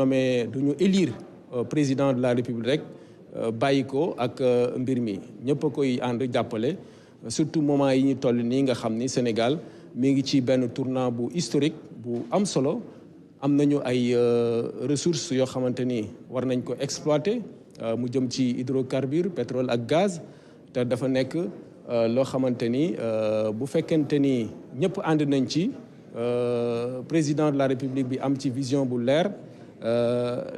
Speaker 1: élire président de la République rek bàyyi ko ak mbir mi ñëpp a koy ànd jàppale surtout moment yi ñu toll nii nga xam ni Sénégal mi ngi ci benn tournant bu historique bu am solo am nañu ay ressources yoo xamante ni war nañ ko exploiter mu jëm ci hydrocarbures pétrole ak gaz te dafa nekk loo xamante ni bu fekkente ni ñëpp ànd nañ ci président de la République bi am ci vision bu leer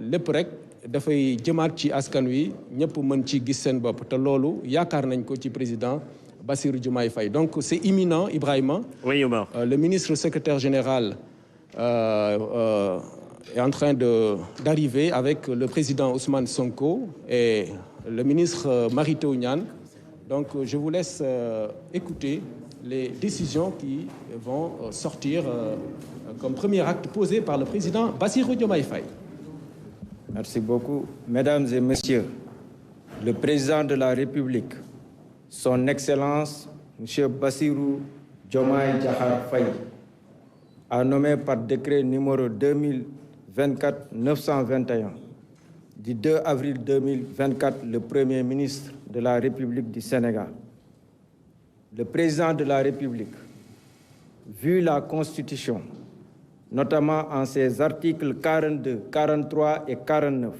Speaker 1: lépp rek dafay jëmaat ci askan wi ñëpp mën ci gis seen bopp te loolu yaakaar nañ ko ci président Bassirou Diomaye Faye donc c'est imminent Ibrahima.
Speaker 2: Oui, Omar.
Speaker 1: Le ministre secrétaire général est en train d'arriver avec le président Ousmane Sonko et le ministre Mary Teuw Niane. Donc je vous laisse écouter les décisions qui vont sortir comme premier acte posé par le président Bassirou Diomaye Faye.
Speaker 3: Merci beaucoup. Mesdames et messieurs, le président de la République, son Excellence, M. Bassirou Diomaye Diakhar Faye, a nommé par décret numéro 2024-921 du 2 avril 2024 le Premier ministre de la République du Sénégal. Le président de la République, vu la Constitution, notamment en ses articles 42, 43 et 49,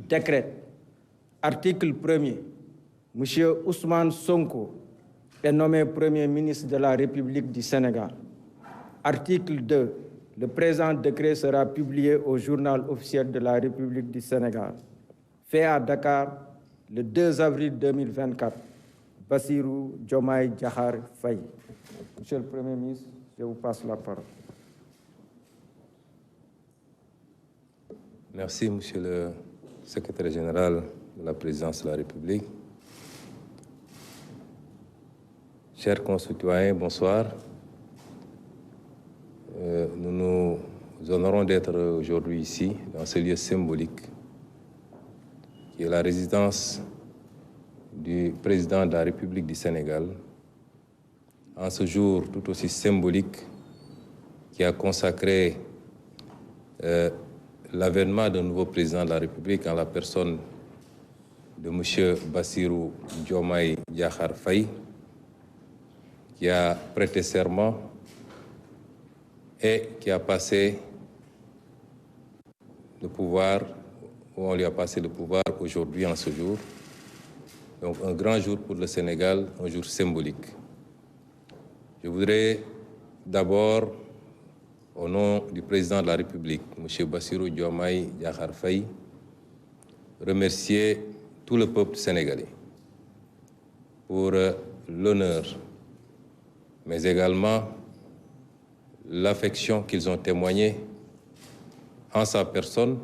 Speaker 3: décrète, article 1er, M. Ousmane Sonko est nommé Premier ministre de la République du Sénégal. Article 2, le présent décret sera publié au journal officiel de la République du Sénégal. Fait à Dakar le 2 avril 2024. Bassirou Diomaye Diakhar Faye. Monsieur le Premier ministre, je vous passe la parole.
Speaker 4: Merci, Monsieur le Secrétaire général de la Présidence de la République. Chers concitoyens, bonsoir. Nous nous honorons d'être aujourd'hui ici, dans ce lieu symbolique, qui est la résidence du président de la République du Sénégal, en ce jour tout aussi symbolique qui a consacré l'avènement d'un nouveau président de la République en la personne de M. Bassirou Diomaye Diakhar Faye, qui a prêté serment et qui a passé le pouvoir, où on lui a passé le pouvoir aujourd'hui en ce jour. Donc un grand jour pour le Sénégal, un jour symbolique. Je voudrais d'abord, au nom du président de la République, M. Bassirou Diomaye Diakhar Faye, remercier tout le peuple sénégalais pour l'honneur, mais également l'affection qu'ils ont témoignée en sa personne,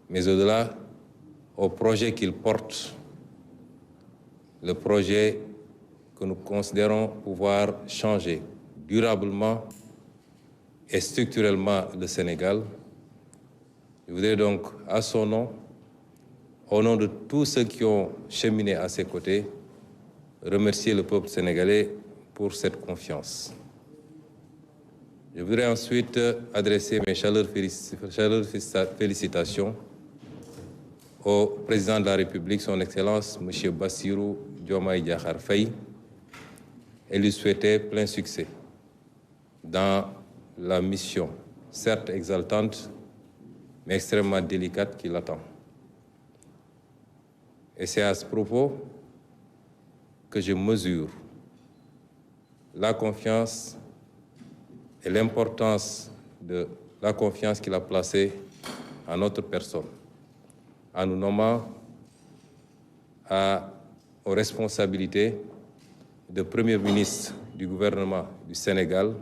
Speaker 4: mais au-delà, au projet qu'il porte, le projet que nous considérons pouvoir changer durablement et structurellement le Sénégal. Je voudrais donc, à son nom, au nom de tous ceux qui ont cheminé à ses côtés, remercier le peuple sénégalais pour cette confiance. Je voudrais ensuite adresser mes chaleureuses félicitations au président de la République, son Excellence, M. Bassirou Diomaye Diakhar Faye, et lui souhaiter plein succès dans la mission, certes exaltante, mais extrêmement délicate qui l'attend. Et c'est à ce propos que je mesure la confiance et l'importance de la confiance qu'il a placée en notre personne, en nous nommant aux responsabilités de Premier ministre du gouvernement du Sénégal,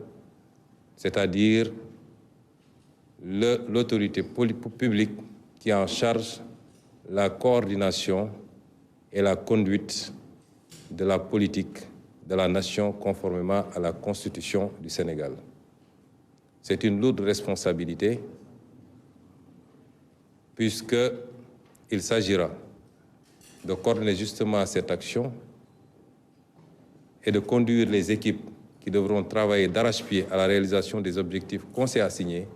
Speaker 4: c'est-à-dire l'autorité publique qui est en charge la coordination et la conduite de la politique de la nation conformément à la Constitution du Sénégal. C'est une lourde responsabilité puisqu'il s'agira de coordonner justement cette action et de conduire les équipes qui devront travailler d'arrache-pied à la réalisation des objectifs qu'on s'est assignés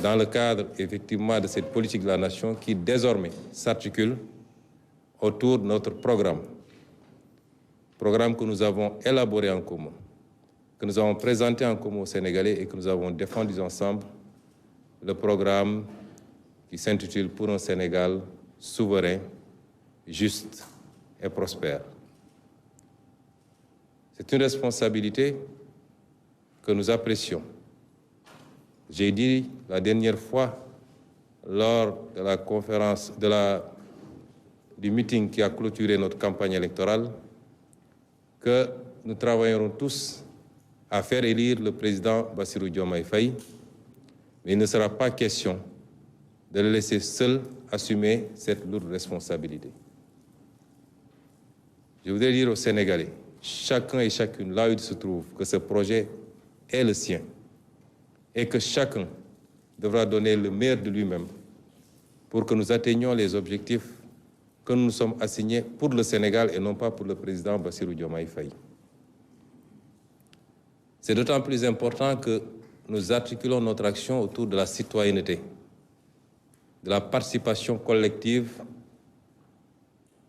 Speaker 4: dans le cadre effectivement de cette politique de la nation qui désormais s'articule autour de notre programme que nous avons élaboré en commun, que nous avons présenté en commun aux Sénégalais et que nous avons défendu ensemble, le programme qui s'intitule « Pour un Sénégal souverain, juste et prospère ». C'est une responsabilité que nous apprécions. J'ai dit la dernière fois, lors de la conférence, du meeting qui a clôturé notre campagne électorale, que nous travaillerons tous à faire élire le président Bassirou Diomaye Faye, mais il ne sera pas question de le laisser seul assumer cette lourde responsabilité. Je voudrais dire aux Sénégalais, chacun et chacune, là où il se trouve, que ce projet est le sien et que chacun devra donner le meilleur de lui-même pour que nous atteignions les objectifs que nous nous sommes assignés pour le Sénégal et non pas pour le président Bassirou Diomaye Faye. C'est d'autant plus important que nous articulons notre action autour de la citoyenneté, de la participation collective,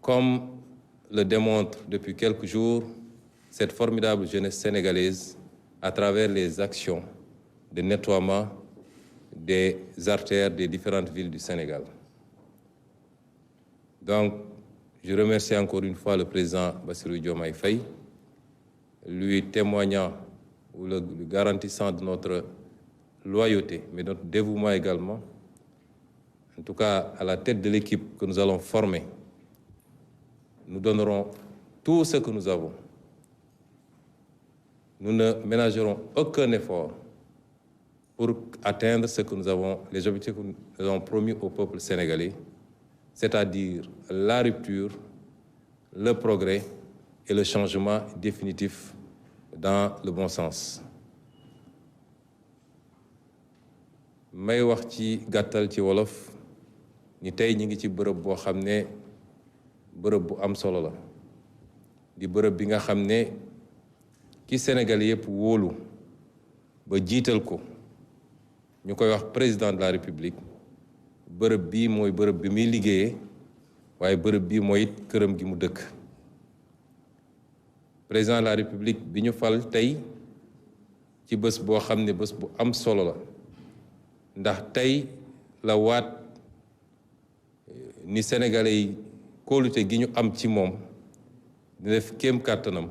Speaker 4: comme le démontre depuis quelques jours cette formidable jeunesse sénégalaise à travers les actions de nettoiement des artères des différentes villes du Sénégal. Donc, je remercie encore une fois le président Bassirou Diomaye Faye, lui témoignant ou le garantissant de notre loyauté, mais notre dévouement également. En tout cas, à la tête de l'équipe que nous allons former, nous donnerons tout ce que nous avons. Nous ne ménagerons aucun effort pour atteindre ce que nous avons, les objectifs que nous avons promis au peuple sénégalais, c'est-à-dire la rupture, le progrès et le changement définitif dans le bon sens. may wax ci gàttal ci wolof ni tey ñi ngi ci bërëb boo xam ne bërëb bu am solo la di bërëb bi nga xam ne ki Sénégal yëpp wóolu ba jiital ko ñu koy wax président de la République bërëb bii mooy bërëb bi muy liggéeyee waaye bërëb bi mooy it këram gi mu dëkk. Président de la République bi ñu fal tey ci bés boo xam ne bés bu am solo la ndax tey la waat ni sénégalais yi kóolute gi ñu am ci moom dina def kéem kàttanam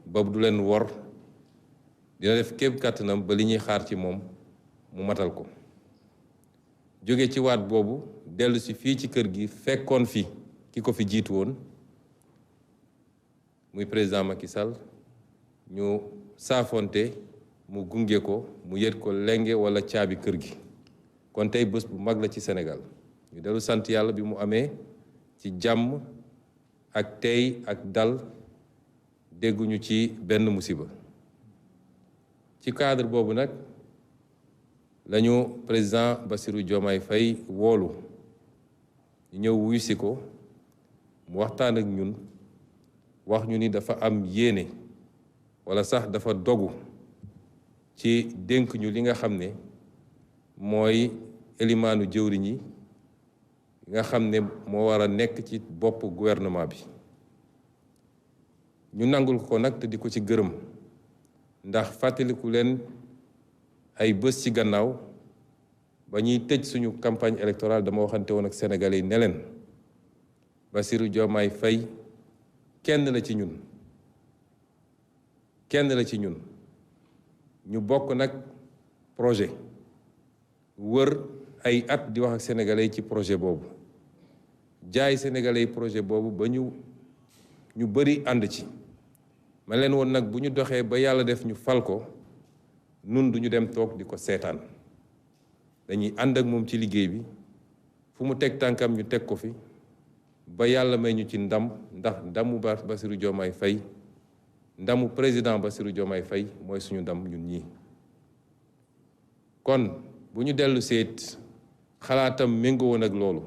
Speaker 4: ba du leen wor, dina def kéem kàttanam ba li ñuy xaar ci moom mu matal ko. jóge ci waat boobu dellu si fii ci kër gi fekkoon fi ki ko fi jiitu woon muy président Macky Sall ñu saafonte mu gunge ko mu yët ko lenge wala caabi kër gi. kon tey bés bu mag la ci Sénégal ñu dellu sant yàlla bi mu amee ci jàmm ak tey ak dal, dégguñu ci benn musiba. ci cadre boobu nag lañu président Bassirou Diomaye Faye woolu ñu ñëw wuyu si ko mu waxtaan ak ñun wax ñu ni dafa am yéene wala sax dafa dogu ci dénk ñu li nga xam ne mooy élimaanu jëwriñ yi nga xam ne moo war a nekk ci bopp gouvernement bi. ñu nangul ko nag te di ko ci gërëm ndax fàttaliku leen ay bés ci gannaaw ba ñuy tëj suñu campagne électorale dama waxante woon ak Sénégalais yi ne leen Bassirou Diomaye Faye kenn la ci ñun ñu bokk nag projet wër ay at di wax ak Sénégalais yi ci projet boobu jaay Sénégalais yi projet boobu ba ñu bëri ànd ci ma leen woon nag bu ñu doxee ba yàlla def ñu fal ko nun duñu dem toog di ko seetaan dañuy ànd ak moom ci liggéey bi fu mu teg tànkam ñu teg ko fi ba yàlla may ñu ci ndam ndax ndamu Bassirou Diomaye Faye ndamu président Bassirou Diomaye Faye mooy suñu ndam ñun ñii. kon bu ñu dellu seet xalaatam méngoo woon ak loolu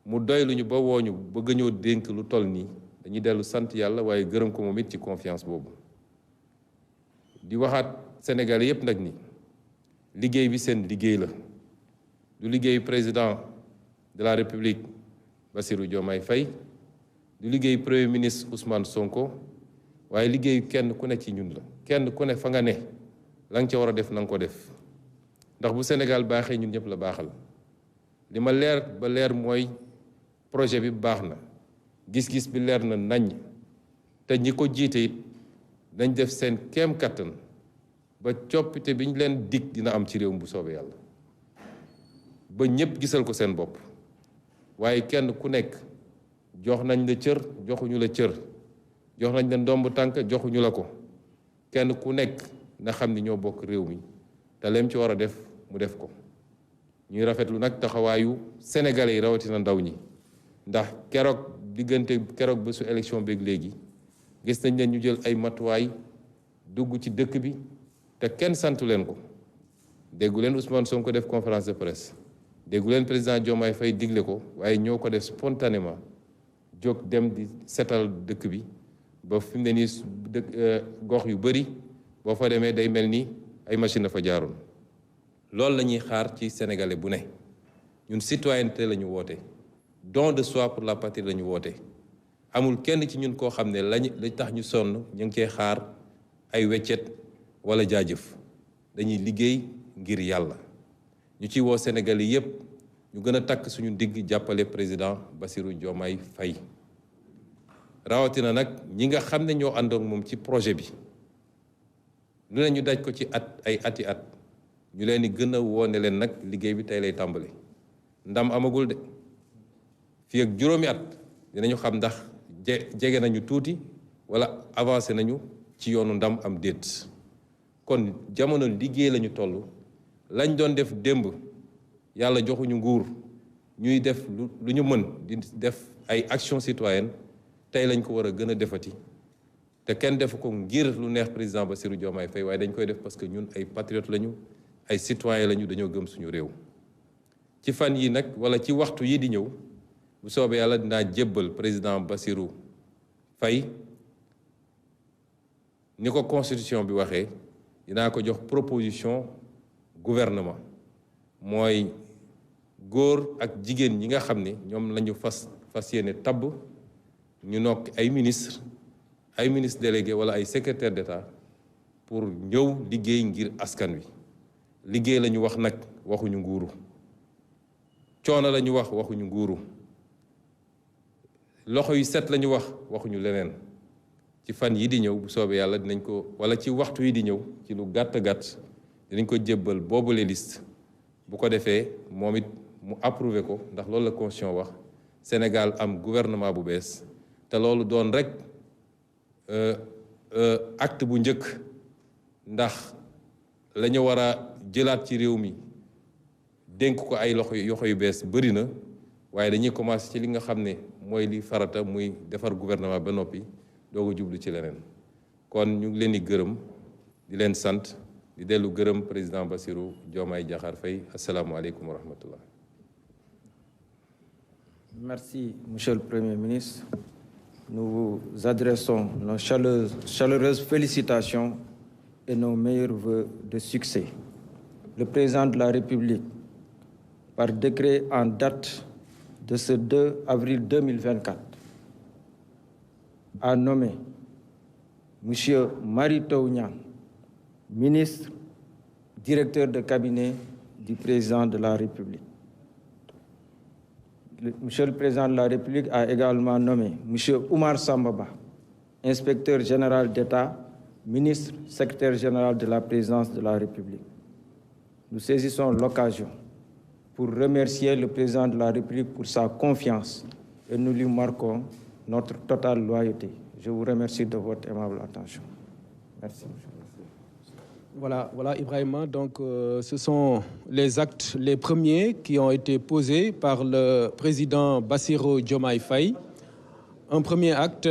Speaker 4: mu doy lu ñu ba wooñu bëgg ñoo dénk lu toll nii dañuy dellu sant yàlla waaye gërëm ko moom it ci confiance boobu. di waxaat Sénégalais yépp nag ni liggéey bi seen liggéey la du liggéeyu président de la République Bassirou Diomaye Faye du liggéeyu premier ministre Ousmane Sonko waaye liggéeyu kenn ku ne ci ñun la. kenn ku ne fa nga ne la nga ca war a def na nga ko def ndax bu Sénégal baaxee ñun ñëpp la baaxal. li ma leer ba leer mooy projet bi baax na gis-gis bi leer na nañ te ñi ko jiite it dañ def seen kéem kattan ba coppite bi ñu leen dig dina am ci réew mi bu soobee yàlla ba ñëpp gisal ko seen bopp. waaye kenn ku nekk jox nañ la cër joxuñu la cër jox nañ la ndomb tànk joxuñu la ko kenn ku nekk na xam ni ñoo bokk réew mi te leem ci war a def mu def ko. ñuy rafetlu nag taxawaayu sénégalais yi rawatina ndaw ñi ndax keroog bésu élection beeg léegi gis nañ leen ñu jël ay matuwaay dugg ci dëkk bi te kenn santu leen ko. déggu leen Ousmane Sonko def conférence de presse déggu leen président Diomaye Faye digle ko waaye ñoo ko def spontanément jóg dem di setal dëkk bi ba fi mu ne nii gox yu bëri boo fa demee day mel ni ay machine dafa jaaroon. loolu la ñuy xaar ci sénégalais bu ne ñun citoyenneté la ñu woote don de soi pour la patrie la ñu woote amul kenn ci ñun koo xam ne lañ tax ñu sonn ñu ngi cee xaar ay weccet wala jaajëf dañuy liggéey ngir yàlla. ñu ci woo sénégalais yépp ñu gën a takk suñu digg jàppale président Bassirou Diomaye Faye rawatina nag ñi nga xam ne ñoo àndoon moom ci projet bi lu ne ñu daj ko ci ay ati at. ñu leen di gën a woone leen nag liggéey bi tey lay tàmbali ndam amagul de fii ak juróomi at dinañu xam ndax jege nañu tuuti wala avancé nañu ci yoonu ndam am déet. kon jamono liggéey lañu toll lañ doon def démb yàlla joxuñu nguur ñuy def lu ñu mën di def ay action citoyenne tey lañ ko war a gën a defati te kenn defu ko ngir lu neex président Bassirou Diomaye Faye waaye dañ koy def parce que ñun ay patriotes lañu. ay citoyens lañu dañoo gëm suñu réew. ci fan yi nag wala ci waxtu yi di ñëw bu soobee yàlla dinaa jébbal président Bassirou Faye ni ko constitution bi waxee dinaa ko jox proposition gouvernement mooy góor ak jigéen ñi nga xam ne ñoom la ñu fas yéene tabb ñu nokk ay ministre délégué wala ay secrétaire d'État pour ñëw liggéey ngir askan wi liggéey la ñu wax nag waxuñu nguuru coono la ñu wax waxuñu nguuru loxo yu set la ñu wax waxuñu leneen ci fan yi di ñëw bu soobee yàlla dinañ ko wala ci waxtu yi di ñëw ci lu gàtt dinañ ko jébbal boobule liste bu ko defee moom it mu approuvé ko ndax loolu la constitution wax Sénégal am gouvernement bu bees te loolu doon rek acte bu njëkk ndax la ñu war a jëlaat ci réew mi dénk ko ay loxo yu bees bëri na waaye dañuy commencé ci li nga xam ne mooy li farata muy defar gouvernement ba noppi doo ko jublu ci leneen kon ñu ngi leen di gërëm di leen sant di dellu gërëm président Bassirou Diomaye Diakhar Faye asalaamualeykum wa rahmatullah.
Speaker 3: Merci, Monsieur le Premier ministre. Nous vous adressons nos chaleureuses félicitations et nos meilleurs vœux de succès. Le président de la République, par décret en date de ce 2 avril 2024, a nommé M. Mary Teuw Niane, ministre, directeur de cabinet du président de la République. Monsieur le Président de la République a également nommé M. Oumar Samba Ba, inspecteur général d'État, ministre, secrétaire général de la présidence de la République. Nous saisissons l'occasion pour remercier le Président de la République pour sa confiance et nous lui marquons notre totale loyauté. Je vous remercie de votre aimable attention. Merci, monsieur.
Speaker 1: Voilà, Ibrahima. Donc, ce sont les actes, les premiers qui ont été posés par le président Bassirou Diomaye Faye. Un premier acte,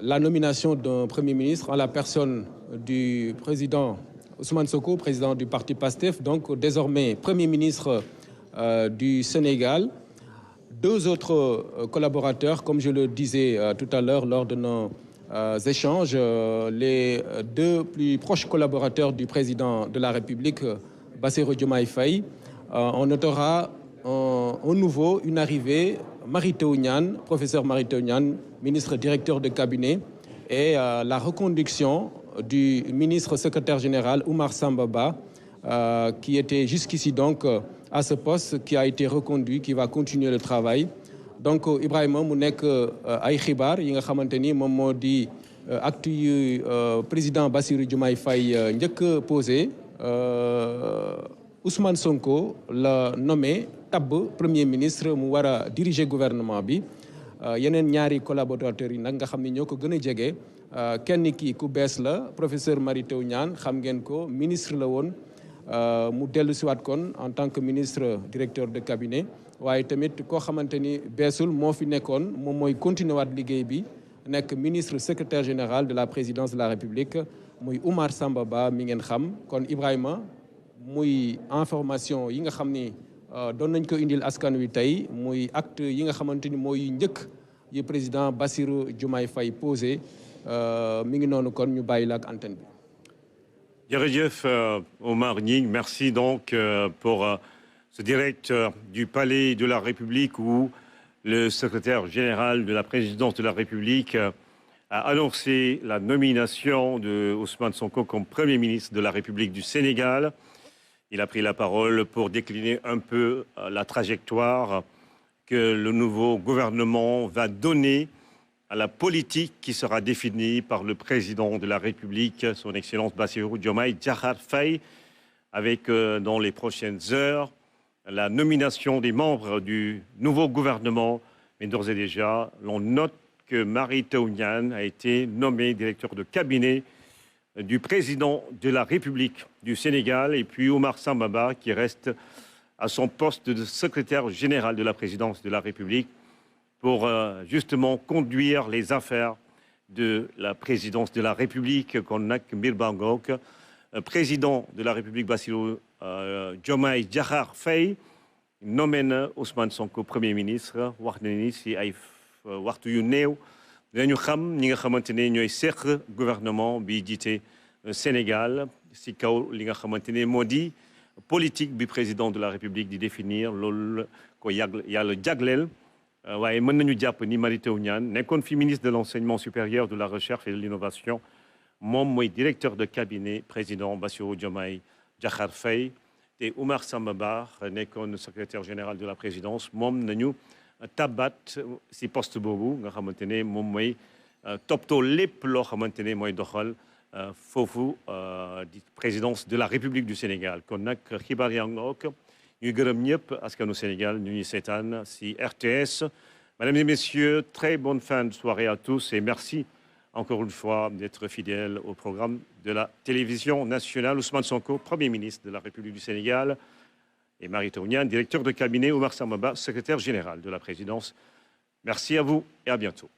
Speaker 1: la nomination d'un premier ministre en la personne du président Ousmane Sonko, président du parti PASTEF, donc désormais premier ministre du Sénégal. Deux autres collaborateurs, comme je le disais tout à l'heure lors de nos échanges, les deux plus proches collaborateurs du président de la République, Bassirou Diomaye Faye. On notera une arrivée, Mary Teuw Niane, professeur Mary Teuw Niane, ministre directeur de cabinet, et la reconduction du ministre secrétaire général Oumar Samba Ba, qui était jusqu'ici donc à ce poste, qui a été reconduit, qui va continuer le travail. Donc Ibrahima mu nekk ay xibaar yi nga xamante ni moom moo di acte yu président Bassirou Diomaye Faye njëkk posé Ousmane Sonko la nommé tabb premier ministre mu war a diriger gouvernement bi. Yeneen ñaari collaborateurs yi nag nga xam ni ñoo ko gën a jege kenn ki ku bees la professeur Mary Teuw Niane xam ngeen ko ministre la woon mu dellu siwaat kon en tant que ministre directeur de cabinet. waaye tamit koo xamante ni beesul moo fi nekkoon moom mooy continuer waat liggéey bi nekk ministre secrétaire général de la présidence de la République muy Oumar Samba Ba mi ngeen xam. Kon Ibrahima muy information yi nga xam ni doon nañ ko indil askan wi tey muy acte yi nga xamante ni mooy njëkk yi président Bassirou Diomaye Faye posé mi ngi noonu kon ñu bàyyi la ak antenne bi.
Speaker 2: Jërëjëf Omar Nying, merci donc pour ce direct du Palais de la République où le secrétaire général de la présidence de la République a annoncé la nomination de Ousmane Sonko comme Premier ministre de la République du Sénégal. Il a pris la parole pour décliner un peu la trajectoire que le nouveau gouvernement va donner à la politique qui sera définie par le président de la République, son Excellence Bassirou Diomaye Diakhar Faye, avec dans les prochaines heures la nomination des membres du nouveau gouvernement. Mais d'ores et déjà, l'on note que Mary Teuw Niane a été nommée directeur de cabinet du président de la République du Sénégal, et puis Oumar Samba Ba qui reste à son poste de secrétaire général de la présidence de la République pour justement conduire les affaires de la présidence de la République. Konak Mirbangok, président de la République Bassirou Diomaye Diakhar Faye, nommé Ousmane Sonko Premier ministre. wax na ni si ay waxtu yu néew dinañu xam ñi nga xamante ne ñooy gouvernement bi jiite Sénégal si kaw li nga xamante ne moo di politique du président de la République di définir loolu ko yàlla jagleel waaye mën nañu jàpp ni Mary Teuw Niane nekkoon fi ministre de l'enseignement supérieur, de la recherche et de l'innovation moom mooy directeur de cabinet président Bassirou Diomaye Diakhar Faye te Oumar Samba Ba nekkoon secrétaire général de la présidence moom nañu tabat si poste boobu nga xamante ne moom mooy toppatoo lépp loo xamante ne mooy doxal foofu di présidence de la République du Sénégal kon nag xibaar yaa ngoog ñuy gërëm ñëpp askanu Sénégal ñu ñuy seetaan si RTS. Mesdames et messieurs, très bonne fin de soirée à tous et merci encore une fois d'être fidèles au programme de la télévision nationale. Ousmane Sonko, Premier ministre de la République du Sénégal, et Mary Teuw Niane, directeur de cabinet, Oumar Samba Ba, secrétaire général de la présidence. Merci à vous et à bientôt.